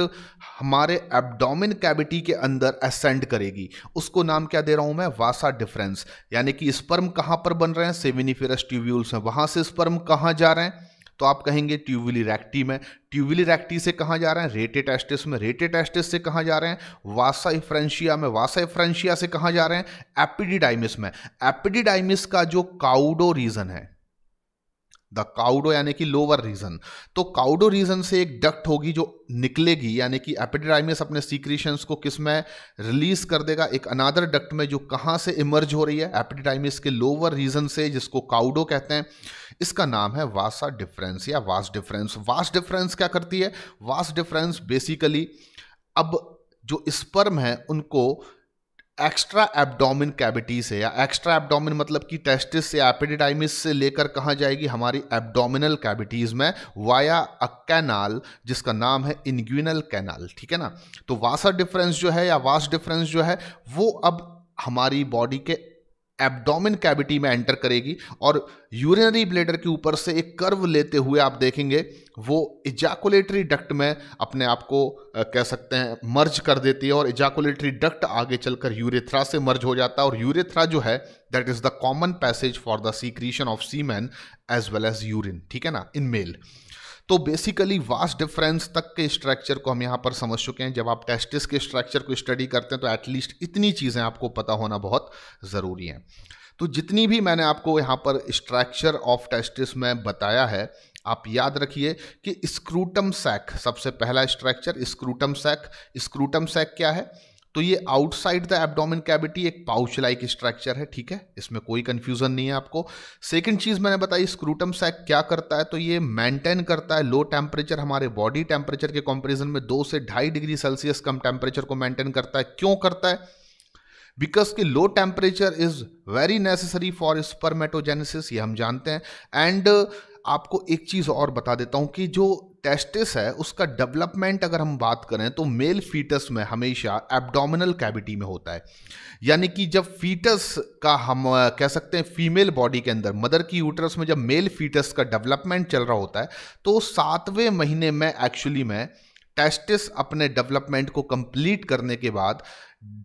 हमारे एब्डोमेन कैविटी के अंदर असेंड करेगी उसको नाम क्या दे रहा हूं मैं, वासा डिफरेंस। यानी कि स्पर्म कहां पर बन रहे हैं, सेमिनिफेरस ट्यूब्यूल्स में, वहां से स्पर्म कहां जा रहे हैं तो आप कहेंगे ट्यूबिली रेक्टी में। ट्यूबिली रेक्टी से कहां जा रहे हैं, रेटे टेस्टिस में। रेटे टेस्टिस से कहां जा रहे हैं, वासा इफ्रेंशिया में। वासा इफ्रेंशिया से कहां जा रहे हैं, एपिडिडाइमिस में। एपिडिडाइमिस का जो काउडो रीजन है, द काउडो यानी कि लोअर रीजन, तो काउडो रीजन से एक डक्ट होगी जो निकलेगी, यानी कि एपिडिडाइमिस अपने सीक्रेशंस को किस में रिलीज कर देगा, एक अनादर डक्ट में जो कहां से इमर्ज हो रही है, एपिडिडाइमिस के लोअर रीजन से, जिसको काउडो कहते हैं। इसका नाम है वासा डिफरेंस या वास डिफरेंस। वास डिफरेंस क्या करती है, वास डिफरेंस बेसिकली अब जो स्पर्म है उनको एक्स्ट्रा एब्डोमिन कैविटी से, या एक्स्ट्रा एब्डोमिन मतलब कि टेस्टिस से एपिडिडाइमिस से लेकर कहां जाएगी, हमारी एब्डोमिनल कैविटीज में वाया अ कैनाल जिसका नाम है इंग्यूनल कैनाल, ठीक है ना। तो वासा डिफरेंस जो है या वास डिफरेंस जो है वो अब हमारी बॉडी के एब्डोमिन कैविटी में एंटर करेगी और यूरिनरी ब्लैडर के ऊपर से एक कर्व लेते हुए आप देखेंगे वो इजैकुलेटरी डक्ट में अपने आप को कह सकते हैं मर्ज कर देती है, और इजैकुलेटरी डक्ट आगे चलकर यूरेथ्रा से मर्ज हो जाता है। और यूरेथ्रा जो है that is the common passage for the secretion of semen as well as urine, ठीक है ना, इन मेल। तो बेसिकली वास्ट डिफरेंस तक के स्ट्रक्चर को हम यहाँ पर समझ चुके हैं। जब आप टेस्टिस के स्ट्रक्चर को स्टडी करते हैं तो एटलीस्ट इतनी चीज़ें आपको पता होना बहुत ज़रूरी है। तो जितनी भी मैंने आपको यहाँ पर स्ट्रक्चर ऑफ टेस्टिस में बताया है, आप याद रखिए कि स्क्रूटम सैक सबसे पहला structure, scrotum sac. Scrotum sac क्या है? तो ये आउटसाइड द एब्डोमेन कैविटी एक पाउच लाइक स्ट्रक्चर है, ठीक है, इसमें कोई कंफ्यूजन नहीं है आपको। सेकंड चीज मैंने बताई, स्क्रूटम सैक क्या करता है? तो ये मेंटेन करता है लो टेम्परेचर, हमारे बॉडी टेम्परेचर के कंपैरिजन में 2 से 2.5 डिग्री सेल्सियस कम टेम्परेचर को मेंटेन करता है। क्यों करता है? बिकॉज कि low temperature is very necessary for spermatogenesis, ये हम जानते हैं। एंड आपको एक चीज और बता देता हूं कि जो टेस्टिस है उसका डेवलपमेंट अगर हम बात करें तो मेल फीटस में हमेशा एब्डोमिनल कैविटी में होता है। यानी कि जब फीटस का हम कह सकते हैं फीमेल बॉडी के अंदर, मदर की यूट्रस में जब मेल फीटस का डेवलपमेंट चल रहा होता है तो 7वें महीने में एक्चुअली में टेस्टिस अपने डेवलपमेंट को कंप्लीट करने के बाद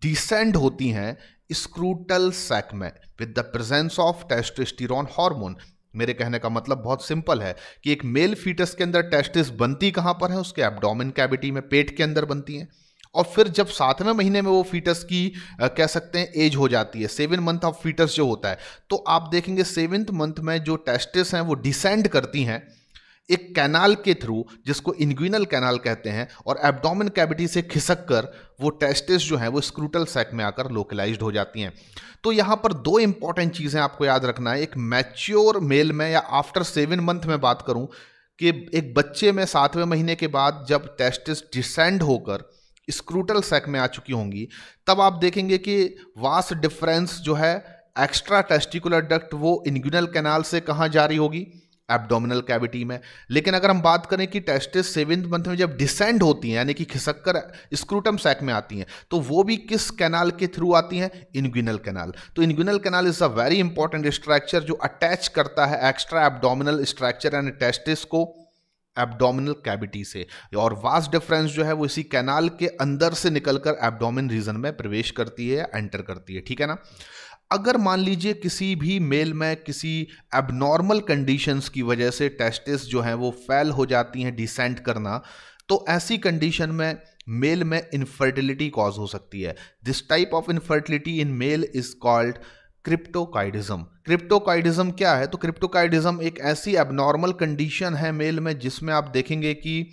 डिसेंड होती हैं स्क्रूटल सैक में with the presence of testosterone hormone. मेरे कहने का मतलब बहुत सिंपल है कि एक मेल फीटस के अंदर टेस्टिस बनती कहां पर है? उसके एब्डोमेन कैविटी में, पेट के अंदर बनती हैं। और फिर जब 7वें महीने में वो फीटस की कह सकते हैं एज हो जाती है, 7 मंथ ऑफ फीटस जो होता है, तो आप देखेंगे 7th मंथ में जो टेस्टिस हैं वो डिसेंड करती हैं एक कैनाल के थ्रू, जिसको इंग्विनल कैनाल कहते हैं, और एब्डोमेन कैविटी से खिसक कर वो टेस्टिस जो है वो स्क्रूटल सैक में आकर लोकलाइज्ड हो जाती हैं। तो यहाँ पर 2 इंपॉर्टेंट चीज़ें आपको याद रखना है। एक मैच्योर मेल में या आफ्टर 7 मंथ में बात करूं कि एक बच्चे में 7वें महीने के बाद जब टेस्टिस डिसेंड होकर स्क्रूटल सैक में आ चुकी होंगी, तब आप देखेंगे कि वास्ट डिफरेंस जो है एक्स्ट्रा टेस्टिकुलर डक्ट वो इंग्विनल कैनाल से कहाँ जारी होगी? एब्डोमिनल कैविटी में। लेकिन अगर हम बात करें कि टेस्टिस 7th मंथ में जब डिसेंड होती हैं, यानी कि खिसक कर स्क्रूटम सैक में आती हैं, तो वो भी किस कैनाल के थ्रू आती हैं? Inguinal canal. तो inguinal canal is a very important structure जो अटैच करता है एक्स्ट्रा एब्डोमिनल स्ट्रक्चर यानी टेस्टिस को एब्डोमिनल कैविटी से, और वास्ट डिफरेंस जो है वो इसी कैनाल के अंदर से निकलकर एब्डोमेन रीजन में प्रवेश करती है या एंटर करती है, ठीक है ना। अगर मान लीजिए किसी भी मेल में किसी एबनॉर्मल कंडीशंस की वजह से टेस्टिस जो हैं वो फेल हो जाती हैं डिसेंट करना, तो ऐसी कंडीशन में मेल में इनफर्टिलिटी कॉज हो सकती है। This type of infertility in male is called cryptorchidism. Cryptorchidism क्या है? तो क्रिप्टोकाइडिज्म एक ऐसी एबनॉर्मल कंडीशन है मेल में जिसमें आप देखेंगे कि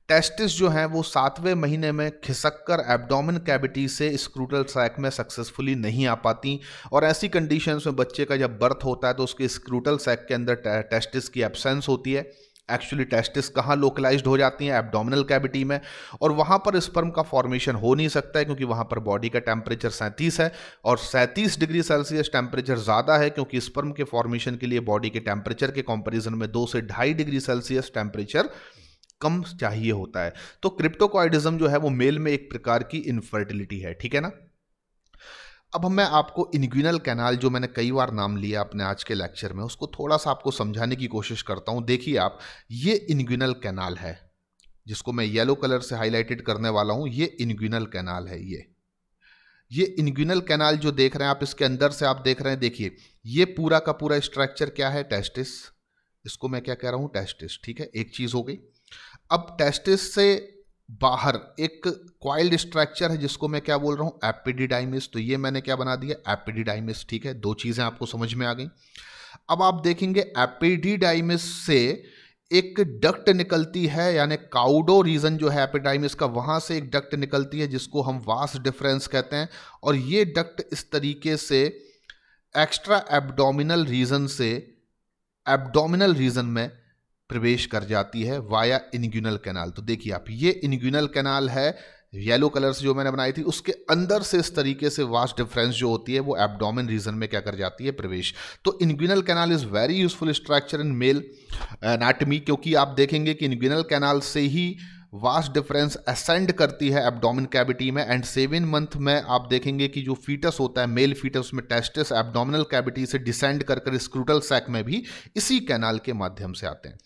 टेस्टिस जो है वो 7वें महीने में खिसक कर एब्डोमेन कैविटी से स्क्रूटल सैक में सक्सेसफुली नहीं आ पाती, और ऐसी कंडीशंस में बच्चे का जब बर्थ होता है तो उसके स्क्रूटल सैक के अंदर टेस्टिस की एब्सेंस होती है। एक्चुअली टेस्टिस कहाँ लोकलाइज्ड हो जाती हैं? एब्डोमिनल कैविटी में, और वहाँ पर स्पर्म का फॉर्मेशन हो नहीं सकता है क्योंकि वहाँ पर बॉडी का टेम्परेचर 37 है, और 37 डिग्री सेल्सियस टेम्परेचर ज़्यादा है क्योंकि स्पर्म के फॉर्मेशन के लिए बॉडी के टेम्परेचर के कंपैरिजन में 2 से 2.5 डिग्री सेल्सियस टेम्परेचर कम चाहिए होता है। तो क्रिप्टोकाइडिज्म जो है वो मेल में एक प्रकार की इनफर्टिलिटी है, ठीक है ना। अब मैं आपको इंग्विनल कैनाल, जो मैंने कई बार नाम लिया अपने आज के लेक्चर में, उसको थोड़ा सा आपको समझाने की कोशिश करता हूं। देखिए आप, ये इंग्विनल कैनाल है जिसको मैं येलो कलर से हाईलाइटेड करने वाला हूं, ये इंग्विनल कैनाल है। ये इंग्विनल कैनाल जो देख रहे हैं आप, इसके अंदर से आप देख रहे हैं, देखिए ये पूरा का पूरा स्ट्रक्चर क्या है? टेस्टिस। इसको मैं क्या कह रहा हूं? टेस्टिस, ठीक है, एक चीज हो गई। अब टेस्टिस से बाहर एक क्वाइल्ड स्ट्रक्चर है जिसको मैं क्या बोल रहा हूं? एपिडिडाइमिस। तो ये मैंने क्या बना दिया? एपिडिडाइमिस, ठीक है। 2 चीजें आपको समझ में आ गई। अब आप देखेंगे एपिडिडाइमिस से एक डक्ट निकलती है, यानी काउडो रीजन जो है एपिडाइमिस का, वहां से एक डक्ट निकलती है जिसको हम वास्ट डिफरेंस कहते हैं, और ये डक्ट इस तरीके से एक्स्ट्रा एब्डोमिनल रीजन से एब्डोमिनल रीजन में प्रवेश कर जाती है वाया इंग्विनल कैनाल। तो देखिए आप, ये इंग्विनल कैनाल है येलो कलर से जो मैंने बनाई थी, उसके अंदर से इस तरीके से वास्ट डिफरेंस जो होती है वो एब्डोमेन रीजन में क्या कर जाती है? प्रवेश। तो inguinal canal is very useful structure in male anatomy, क्योंकि आप देखेंगे कि इंग्विनल कैनाल से ही वास्ट डिफरेंस असेंड करती है एब्डोमेन कैविटी में, एंड 7 मंथ में आप देखेंगे कि जो फीटस होता है मेल फीटस में टेस्टिस एब्डोमिनल कैविटी से डिसेंड कर स्क्रूटल सैक में भी इसी कैनाल के माध्यम से आते हैं।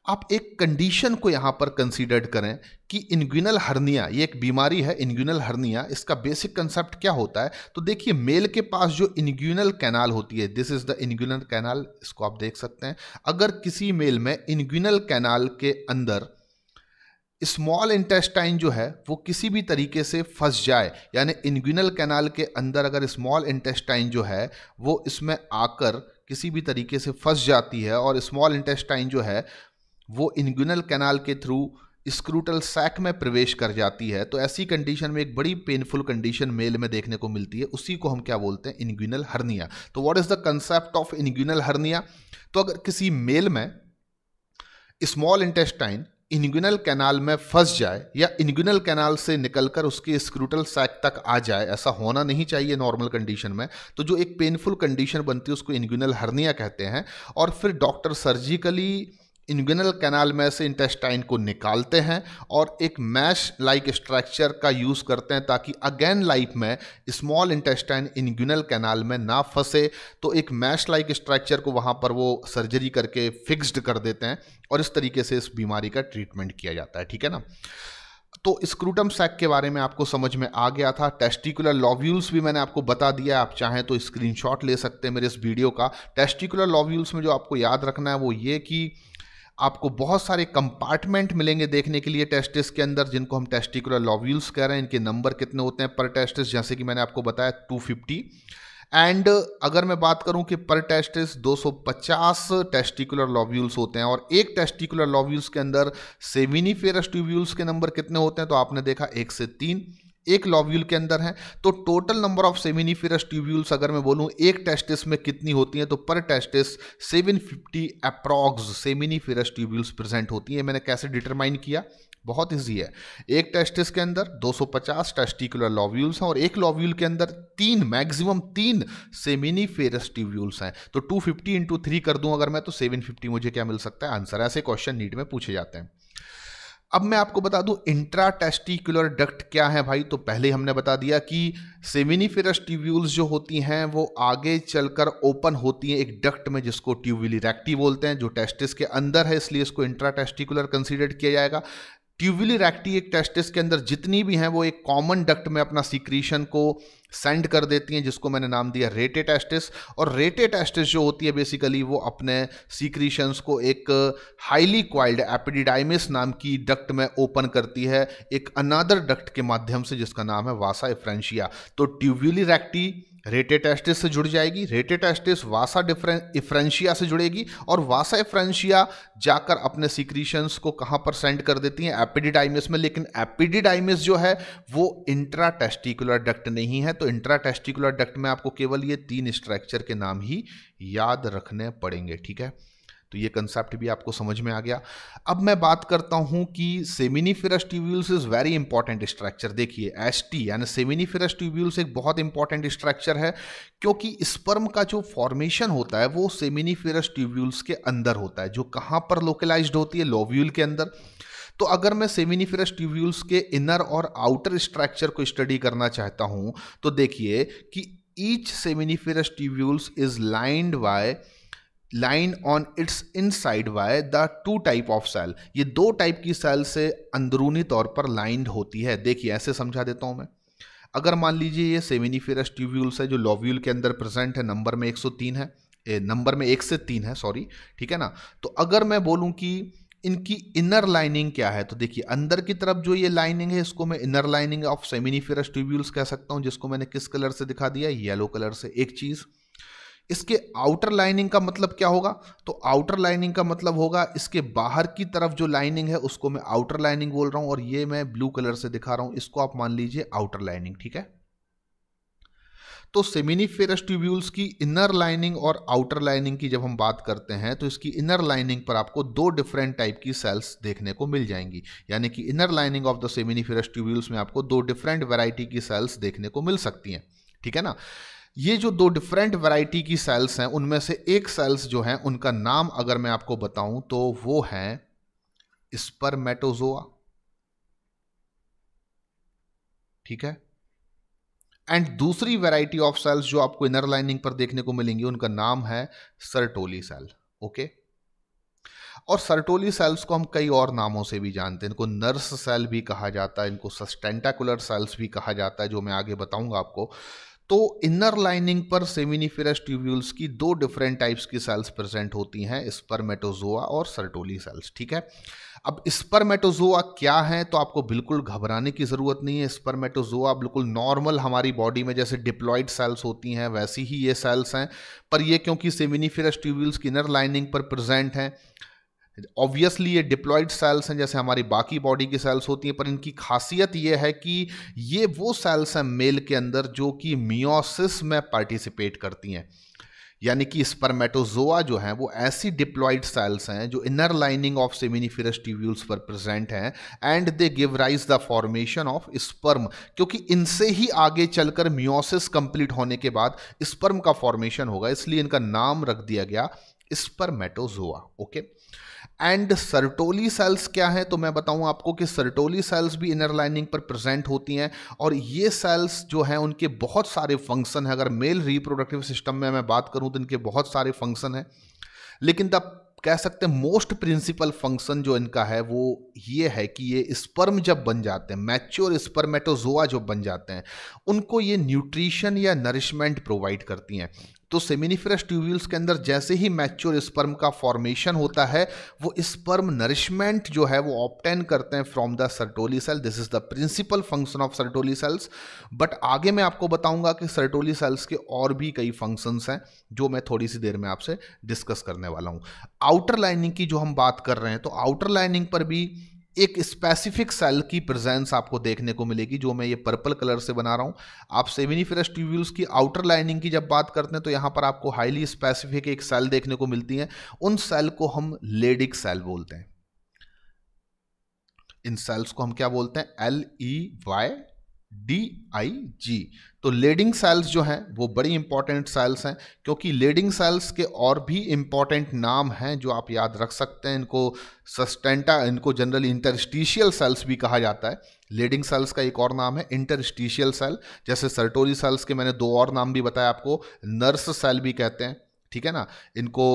आप एक कंडीशन को यहां पर कंसीडर करें कि इंग्विनल हर्निया, ये एक बीमारी है इंग्विनल हर्निया। इसका बेसिक कंसेप्ट क्या होता है? तो देखिए, मेल के पास जो इंग्विनल कैनाल होती है, this is the inguinal canal, इसको आप देख सकते हैं। अगर किसी मेल में इंग्विनल कैनाल के अंदर स्मॉल इंटेस्टाइन जो है वो किसी भी तरीके से फंस जाए, यानी इंग्विनल कैनाल के अंदर अगर स्मॉल इंटेस्टाइन जो है वो इसमें आकर किसी भी तरीके से फंस जाती है और स्मॉल इंटेस्टाइन जो है वो इंग्विनल कैनाल के थ्रू स्क्रूटल सैक में प्रवेश कर जाती है, तो ऐसी कंडीशन में एक बड़ी पेनफुल कंडीशन मेल में देखने को मिलती है, उसी को हम क्या बोलते हैं? Inguinal hernia. तो what is the concept of inguinal hernia? तो अगर किसी मेल में स्मॉल इंटेस्टाइन इंग्विनल कैनाल में फंस जाए या इंग्विनल कैनाल से निकलकर उसके स्क्रूटल सैक तक आ जाए, ऐसा होना नहीं चाहिए नॉर्मल कंडीशन में, तो जो एक पेनफुल कंडीशन बनती है उसको इंग्विनल हर्निया कहते हैं। और फिर डॉक्टर सर्जिकली इंग्विनल कैनाल में से इंटेस्टाइन को निकालते हैं और एक मैश लाइक स्ट्रक्चर का यूज़ करते हैं ताकि अगेन लाइफ में स्मॉल इंटेस्टाइन इंग्विनल कैनाल में ना फंसे। तो एक मैश लाइक स्ट्रक्चर को वहाँ पर वो सर्जरी करके फिक्स्ड कर देते हैं और इस तरीके से इस बीमारी का ट्रीटमेंट किया जाता है, ठीक है ना। तो स्क्रूटम सैक के बारे में आपको समझ में आ गया था। टेस्टिकुलर लॉब्यूल्स भी मैंने आपको बता दिया, आप चाहें तो स्क्रीनशॉट ले सकते हैं मेरे इस वीडियो का। टेस्टिकुलर लॉब्यूल्स में जो आपको याद रखना है वो ये कि आपको बहुत सारे कंपार्टमेंट मिलेंगे देखने के लिए टेस्टिस के अंदर, जिनको हम टेस्टिकुलर लॉब्यूल्स कह रहे हैं। इनके नंबर कितने होते हैं पर टेस्टिस? जैसे कि मैंने आपको बताया 250। एंड अगर मैं बात करूं कि पर टेस्टिस 250 टेस्टिकुलर लॉब्यूल्स होते हैं और एक टेस्टिकुलर लॉब्यूल्स के अंदर सेमिनिफेरस ट्यूब्यूल्स के नंबर कितने होते हैं? तो आपने देखा 1 से 3 एक लॉब्यूल के अंदर है। तो total number of seminiferous tubules अगर मैं बोलूं एक टेस्टिस में कितनी होती हैं, तो पर testis 750 approx seminiferous tubules present होती हैं। मैंने कैसे डिटरमाइन किया? बहुत इजी है। एक टेस्टिस के अंदर 250 टेस्टिकुलर लॉब्यूल्स हैं और एक लॉब्यूल के अंदर 3 मैक्सिमम 3 सेमिनिफेरस ट्यूब्यूल्स हैं। तो 250 इंटू 3 कर दूं अगर मैं, तो 750 मुझे क्या मिल सकता है? आंसर। ऐसे क्वेश्चन नीट में पूछे जाते हैं। अब मैं आपको बता दूं इंट्रा टेस्टिकुलर डक्ट क्या है भाई। तो पहले हमने बता दिया कि सेमिनिफेरस ट्यूब्यूल्स जो होती हैं वो आगे चलकर ओपन होती हैं एक डक्ट में जिसको ट्यूबुली रेक्टी बोलते हैं, जो टेस्टिस के अंदर है, इसलिए इसको इंट्रा टेस्टिकुलर कंसीडर किया जाएगा। ट्यूबुली रेक्टी एक टेस्टिस के अंदर जितनी भी हैं वो एक कॉमन डक्ट में अपना सीक्रीशन को सेंड कर देती हैं, जिसको मैंने नाम दिया रेटे टेस्टिस। और रेटे टेस्टिस जो होती है बेसिकली वो अपने सीक्रीशंस को एक हाईली क्वाइल्ड एपिडिडाइमिस नाम की डक्ट में ओपन करती है एक अनादर डक्ट के माध्यम से, जिसका नाम है वासा इफ्रेंशिया। तो ट्यूबुली रेक्टी रेटे टेस्टिस से जुड़ जाएगी, रेटे टेस्टिस वासा इफ्रेंशिया से जुड़ेगी और वासा इफ्रेंशिया जाकर अपने सीक्रीशंस को कहां पर सेंड कर देती हैं? एपिडिडाइमिस में। लेकिन एपिडिडाइमिस जो है वो इंट्रा टेस्टिकुलर डक्ट नहीं है। तो इंट्रा टेस्टिकुलर डक्ट में आपको केवल ये 3 स्ट्रक्चर के नाम ही याद रखने पड़ेंगे, ठीक है। तो ये कंसेप्ट भी आपको समझ में आ गया। अब मैं बात करता हूं कि seminiferous tubules is very important structure. देखिए एसटी यानी सेमिनिफेरस ट्यूब्यूल्स एक बहुत इंपॉर्टेंट स्ट्रक्चर है, क्योंकि स्पर्म का जो फॉर्मेशन होता है वो सेमिनिफेरस ट्यूब्यूल्स के अंदर होता है, जो कहां पर लोकलाइज्ड होती है? लोब्यूल के अंदर। तो अगर मैं सेमिनिफेरस ट्यूब्यूल्स के इनर और आउटर स्ट्रक्चर को स्टडी करना चाहता हूं, तो देखिए कि each seminiferous tubules is line on its inside by the 2 type of cell. ये 2 टाइप की सेल से अंदरूनी तौर पर लाइंड होती है। देखिए ऐसे समझा देता हूं मैं। अगर मान लीजिए ये सेमिनिफेरस ट्यूब्यूल्स है जो लोब्यूल के अंदर प्रेजेंट है, नंबर में 103 है, नंबर में 1 से 3 है, सॉरी, ठीक है ना। तो अगर मैं बोलूं कि इनकी इनर लाइनिंग क्या है, तो देखिए अंदर की तरफ जो ये लाइनिंग है इसको मैं inner lining of seminiferous tubules कह सकता हूं, जिसको मैंने किस कलर से दिखा दिया? येलो कलर से। एक चीज, इसके आउटर लाइनिंग का मतलब क्या होगा? तो आउटर लाइनिंग का मतलब होगा इसके बाहर की तरफ जो लाइनिंग है उसको मैं आउटर लाइनिंग बोल रहा हूं, और ये मैं ब्लू कलर से दिखा रहा हूं, इसको आप मान लीजिए आउटर लाइनिंग, ठीक है। तो सेमिनिफेरस ट्यूब्यूल्स की इनर लाइनिंग और आउटर लाइनिंग की जब हम बात करते हैं तो इसकी इनर लाइनिंग पर आपको 2 डिफरेंट टाइप की सेल्स देखने को मिल जाएंगी। यानी कि inner lining of the seminiferous tubules में आपको 2 डिफरेंट वैरायटी की सेल्स देखने को मिल सकती हैं, ठीक है ना। ये जो 2 डिफरेंट वैरायटी की सेल्स हैं उनमें से एक सेल्स जो हैं उनका नाम अगर मैं आपको बताऊं तो वो है स्पर्मेटोजोआ, ठीक है। एंड दूसरी वैरायटी ऑफ सेल्स जो आपको इनर लाइनिंग पर देखने को मिलेंगी उनका नाम है सर्टोली सेल, ओके। और सर्टोली सेल्स को हम कई और नामों से भी जानते हैं। इनको नर्स सेल भी कहा जाता है, इनको सस्टेंटाकुलर सेल्स भी कहा जाता है, जो मैं आगे बताऊंगा आपको। तो इनर लाइनिंग पर सेमिनिफेरस ट्यूब्यूल्स की दो डिफरेंट टाइप्स की सेल्स प्रेजेंट होती हैं, स्पर्मेटोजोआ और सर्टोली सेल्स। ठीक है, अब स्पर्मेटोजोआ क्या है तो आपको बिल्कुल घबराने की जरूरत नहीं है। स्पर्मेटोजोआ बिल्कुल नॉर्मल हमारी बॉडी में जैसे डिप्लॉइड सेल्स होती हैं वैसी ही ये सेल्स हैं, पर ये क्योंकि सेमिनिफेरस ट्यूब्यूल्स की इनर लाइनिंग पर प्रेजेंट हैं, ऑब्वियसली ये डिप्लॉइड सेल्स हैं जैसे हमारी बाकी बॉडी की सेल्स होती हैं, पर इनकी खासियत ये है कि ये वो सेल्स हैं मेल के अंदर जो कि मियोसिस में पार्टिसिपेट करती हैं। यानी कि स्पर्मेटोजोआ जो है वो ऐसी डिप्लॉइड सेल्स हैं जो inner lining of seminiferous tubules पर प्रेजेंट हैं, and they give rise the formation of sperm, क्योंकि इनसे ही आगे चलकर मियोसिस कंप्लीट होने के बाद स्पर्म का फॉर्मेशन होगा, इसलिए इनका नाम रख दिया गया spermatozoa. Okay, and Sertoli cells क्या है तो मैं बताऊं आपको कि सर्टोली सेल्स भी इनर लाइनिंग पर प्रेजेंट होती हैं, और ये सेल्स जो हैं उनके बहुत सारे फंक्शन हैं। अगर मेल रिप्रोडक्टिव सिस्टम में मैं बात करूं तो इनके बहुत सारे फंक्शन हैं, लेकिन तब कह सकते हैं मोस्ट प्रिंसिपल फंक्शन जो इनका है वो ये है कि ये स्पर्म जब बन जाते हैं, मैच्योर स्पर्मेटोजोआ जो बन जाते हैं, उनको ये न्यूट्रिशन या नरिशमेंट प्रोवाइड करती हैं। तो सेमिनिफेरस ट्यूब्यूल्स के अंदर जैसे ही मैच्योर स्पर्म का फॉर्मेशन होता है, वो स्पर्म नरिशमेंट जो है वो ऑब्टेन करते हैं from the Sertoli cell. This is the principal function of Sertoli cells. But आगे मैं आपको बताऊंगा कि सर्टोली सेल्स के और भी कई फंक्शंस हैं जो मैं थोड़ी सी देर में आपसे डिस्कस करने वाला हूं। आउटर लाइनिंग की जो हम बात कर रहे हैं, तो आउटर लाइनिंग पर भी एक स्पेसिफिक सेल की प्रेजेंस आपको देखने को मिलेगी, जो मैं ये पर्पल कलर से बना रहा हूं। आप सेमिनिफेरस ट्यूब्यूल्स की आउटर लाइनिंग की जब बात करते हैं तो यहां पर आपको हाईली स्पेसिफिक एक सेल देखने को मिलती है, उन सेल को हम लेडिक सेल बोलते हैं। इन सेल्स को हम क्या बोलते हैं? LEYDIG। तो लेडिंग सेल्स जो हैं वो बड़ी इंपॉर्टेंट सेल्स हैं, क्योंकि लेडिंग सेल्स के और भी इंपॉर्टेंट नाम हैं जो आप याद रख सकते हैं। इनको जनरली इंटरस्टिशियल सेल्स भी कहा जाता है। लेडिंग सेल्स का एक और नाम है इंटरस्टिशियल सेल। जैसे सर्टोली सेल्स के मैंने दो और नाम भी बताया आपको, नर्स सेल भी कहते हैं, ठीक है ना, इनको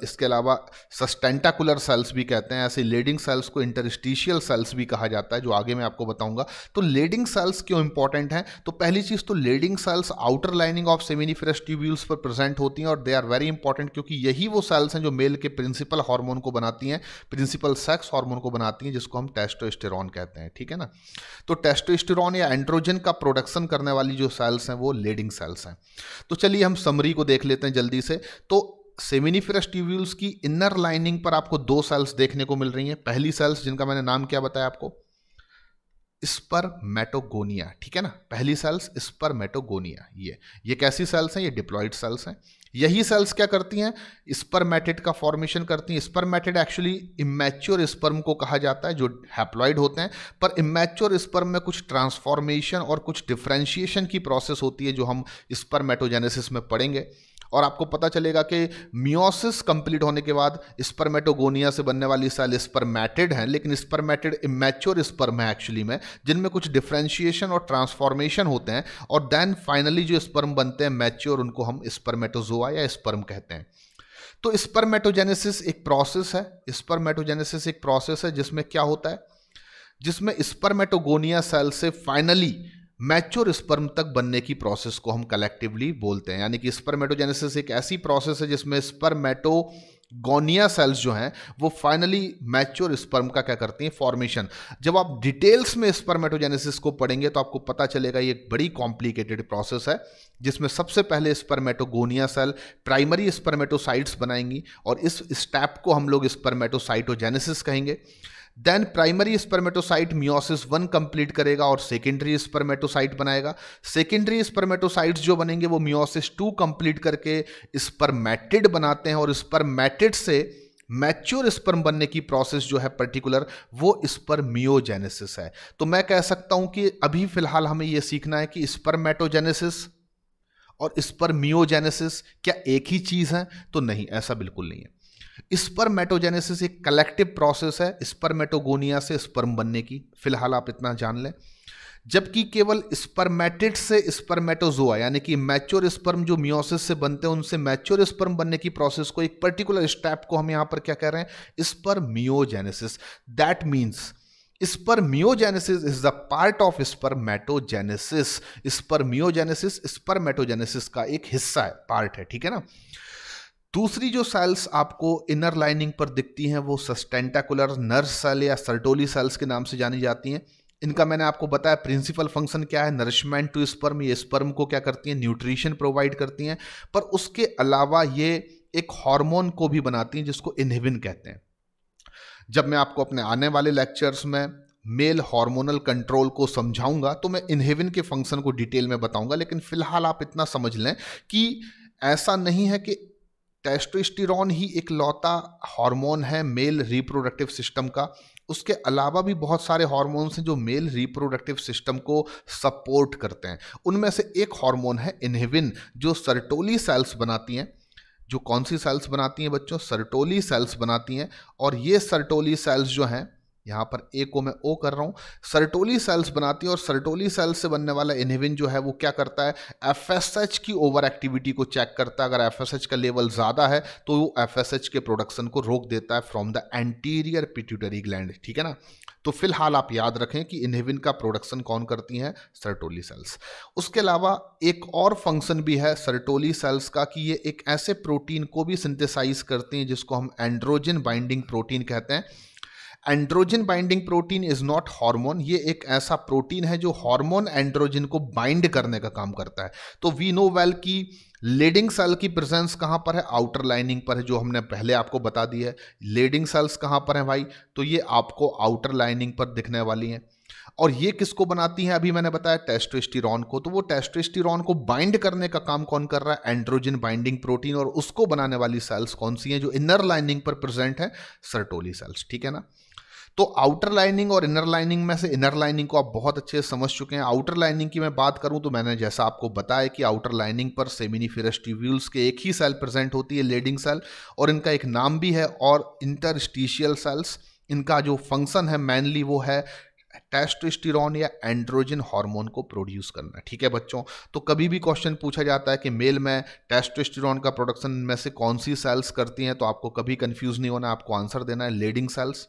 इसके अलावा सस्टेंटाकुलर सेल्स भी कहते हैं। ऐसे लेडिंग सेल्स को इंटरस्टिशियल सेल्स भी कहा जाता है, जो आगे मैं आपको बताऊंगा। तो लेडिंग सेल्स क्यों इंपॉर्टेंट हैं? तो पहली चीज तो Leydig cells outer lining of seminiferous tubules पर प्रेजेंट होती हैं, और दे आर वेरी इंपॉर्टेंट क्योंकि यही वो सेल्स हैं जो मेल के प्रिंसिपल हार्मोन को बनाती हैं, प्रिंसिपल सेक्स हार्मोन को बनाती हैं, जिसको हम टेस्टोस्टेरोन कहते हैं। ठीक है ना, तो टेस्टोस्टेरोन या एंड्रोजन का प्रोडक्शन करने वाली जो सेल्स हैं वो लेडिंग सेल्स हैं। तो चलिए हम समरी को देख लेते हैं जल्दी से। तो सेमिनिफेरस ट्यूब्यूल्स की इनर लाइनिंग पर आपको दो सेल्स देखने को मिल रही हैं। पहली सेल्स जिनका मैंने नाम क्या बताया आपको? स्पर्मेटोगोनिया। ठीक है ना, पहली सेल्स स्पर्मेटोगोनिया। ये कैसी सेल्स हैं? ये डिप्लॉइड सेल्स हैं। यही सेल्स क्या करती हैं? स्पर्मेटिड का फॉर्मेशन करती हैं। स्पर्मेटिड एक्चुअली इमैच्योर स्पर्म को कहा जाता है जो हैप्लॉइड होते हैं, पर इमैच्योर स्पर्म में कुछ ट्रांसफॉर्मेशन और कुछ डिफरेंशिएशन की प्रोसेस होती है जो हम स्पर्मेटोजेनेसिस में पढ़ेंगे। और आपको पता चलेगा कि मियोसिस कंप्लीट होने के बाद स्पर्मेटोगोनिया से बनने वाली सेल स्पर्मेटिड हैं, लेकिन स्पर्मेटिड इमैच्योर स्पर्म है एक्चुअली में, जिनमें कुछ डिफरेंशिएशन और ट्रांसफॉर्मेशन होते हैं, और देन फाइनली जो स्पर्म बनते हैं मैच्योर, उनको हम स्पर्मेटोजोआ या स्पर्म कहते हैं। तो स्पर्मेटोजेनेसिस एक प्रोसेस है। स्पर्मेटोजेनेसिस एक प्रोसेस है जिसमें क्या होता है? जिसमें स्पर्मेटोगोनिया सेल से फाइनली मैच्योर स्पर्म तक बनने की प्रोसेस को हम कलेक्टिवली बोलते हैं। यानी कि स्पर्मेटोजेनेसिस एक ऐसी प्रोसेस है जिसमें स्पर्मेटोगोनिया सेल्स जो हैं वो फाइनली मैच्योर स्पर्म का क्या करती हैं? फॉर्मेशन। जब आप डिटेल्स में स्पर्मेटोजेनेसिस को पढ़ेंगे तो आपको पता चलेगा ये एक बड़ी कॉम्प्लिकेटेड प्रोसेस है, जिसमें सबसे पहले स्पर्मेटोगोनिया सेल प्राइमरी स्पर्मेटोसाइट्स बनाएंगी, और इस स्टेप को हम लोग स्पर्मेटोसाइटोजेनेसिस कहेंगे। Then primary spermatocyte meiosis 1 complete करेगा और सेकेंडरी स्पर्मेटोसाइट बनाएगा। सेकेंडरी स्पर्मेटोसाइट्स जो बनेंगे वो मियोसिस 2 कंप्लीट करके स्पर्मेटिड बनाते हैं, और स्पर्मेटिड से मैच्योर स्पर्म बनने की प्रोसेस जो है पर्टिकुलर, वो स्पर्मियोजेनेसिस है। तो मैं कह सकता हूं कि अभी फिलहाल हमें यह सीखना है कि स्पर्मेटोजेनेसिस और स्पर्मियोजेनेसिस क्या एक ही चीज है? तो नहीं, ऐसा बिल्कुल नहीं है। स्पर्मेटोजेनेसिस एक कलेक्टिव प्रोसेस है स्पर्मेटोगोनिया से स्पर्म बनने की। फिलहाल आप इतना जान लें। जबकि केवल स्पर्मेटिड से स्पर्मेटोजोआ यानी कि मैच्योर स्पर्म जो मियोसिस से बनते हैं उनसे मैच्योर स्पर्म बनने की प्रोसेस को, एक पर्टिकुलर स्टेप को हम यहां पर क्या कह रहे हैं, spermiogenesis. That means spermiogenesis is the part of spermatogenesis. Spermiogenesis spermatogenesis का एक हिस्सा है, पार्ट है, ठीक है ना। दूसरी जो सेल्स आपको इनर लाइनिंग पर दिखती हैं वो सस्टेंटाकुलर नर्व सेल या सर्टोली सेल्स के नाम से जानी जाती हैं। इनका मैंने आपको बताया प्रिंसिपल फंक्शन क्या है, नरिशमेंट टू स्पर्म। ये स्पर्म को क्या करती हैं, न्यूट्रिशन प्रोवाइड करती हैं, पर उसके अलावा ये एक हार्मोन को भी बनाती हैं जिसको इनहिबिन कहते हैं। जब मैं आपको अपने आने वाले लेक्चर्स में मेल हार्मोनल कंट्रोल को समझाऊंगा तो मैं इनहिबिन के फंक्शन को डिटेल में बताऊंगा, लेकिन फिलहाल आप इतना समझ लें कि ऐसा नहीं है कि टेस्टोस्टेरोन ही एक लौता हार्मोन है मेल रिप्रोडक्टिव सिस्टम का। उसके अलावा भी बहुत सारे हार्मोन्स हैं जो मेल रिप्रोडक्टिव सिस्टम को सपोर्ट करते हैं। उनमें से एक हार्मोन है इनहिबिन जो सर्टोली सेल्स बनाती हैं। जो कौन सी सेल्स बनाती हैं बच्चों, सर्टोली सेल्स बनाती हैं। और ये सर्टोली सेल्स जो हैं, यहाँ पर ए को मैं ओ कर रहा हूँ, सर्टोली सेल्स बनाती है। और सर्टोली सेल्स से बनने वाला इनहिबिन जो है वो क्या करता है, एफएसएच की ओवर एक्टिविटी को चेक करता है। अगर एफएसएच का लेवल ज़्यादा है तो वो एफएसएच के प्रोडक्शन को रोक देता है from the anterior pituitary gland, ठीक है ना। तो फिलहाल आप याद रखें कि इनहिबिन का प्रोडक्शन कौन करती हैं, सर्टोली सेल्स। उसके अलावा एक और फंक्शन भी है सर्टोली सेल्स का कि ये एक ऐसे प्रोटीन को भी सिंथेसाइज करती हैं जिसको हम एंड्रोजन बाइंडिंग प्रोटीन कहते हैं। Androgen binding protein is not hormone. ये एक ऐसा प्रोटीन है जो हार्मोन एंड्रोजन को बाइंड करने का काम करता है। तो वी नो वेल कि लेडिंग सेल की प्रेजेंस कहाँ पर है, आउटर लाइनिंग पर है, जो हमने पहले आपको बता दी है। लेडिंग सेल्स कहाँ पर हैं भाई, तो ये आपको आउटर लाइनिंग पर दिखने वाली हैं। और ये किसको बनाती हैं, अभी मैंने बताया टेस्टोस्टेरोन को। तो वो टेस्टोस्टेरोन को बाइंड करने का काम कौन कर रहा है, एंड्रोजन बाइंडिंग प्रोटीन। और उसको बनाने वाली सेल्स कौन सी हैं, जो इनर लाइनिंग पर प्रेजेंट है, सर्टोली सेल्स, ठीक है ना। तो आउटर लाइनिंग और इनर लाइनिंग में से इनर लाइनिंग को आप बहुत अच्छे से समझ चुके हैं। आउटर लाइनिंग की मैं बात करूं तो मैंने जैसा आपको बताया कि आउटर लाइनिंग पर सेमिनिफेरस ट्यूब्यूल्स के एक ही सेल प्रेजेंट होती है, लेडिंग सेल, और इनका एक नाम भी है। और इंटरस्टिशियल सेल्स, इनका जो फंक्शन है मेनली वो है टेस्टोस्टेरोन या एंड्रोजन हार्मोन को प्रोड्यूस करना, ठीक है बच्चों। तो कभी भी क्वेश्चन पूछा जाता है कि मेल में टेस्टोस्टेरोन का प्रोडक्शन में से कौन सी सेल्स करती हैं, तो आपको कभी कंफ्यूज नहीं होना, आपको आंसर देना है लेडिंग सेल्स।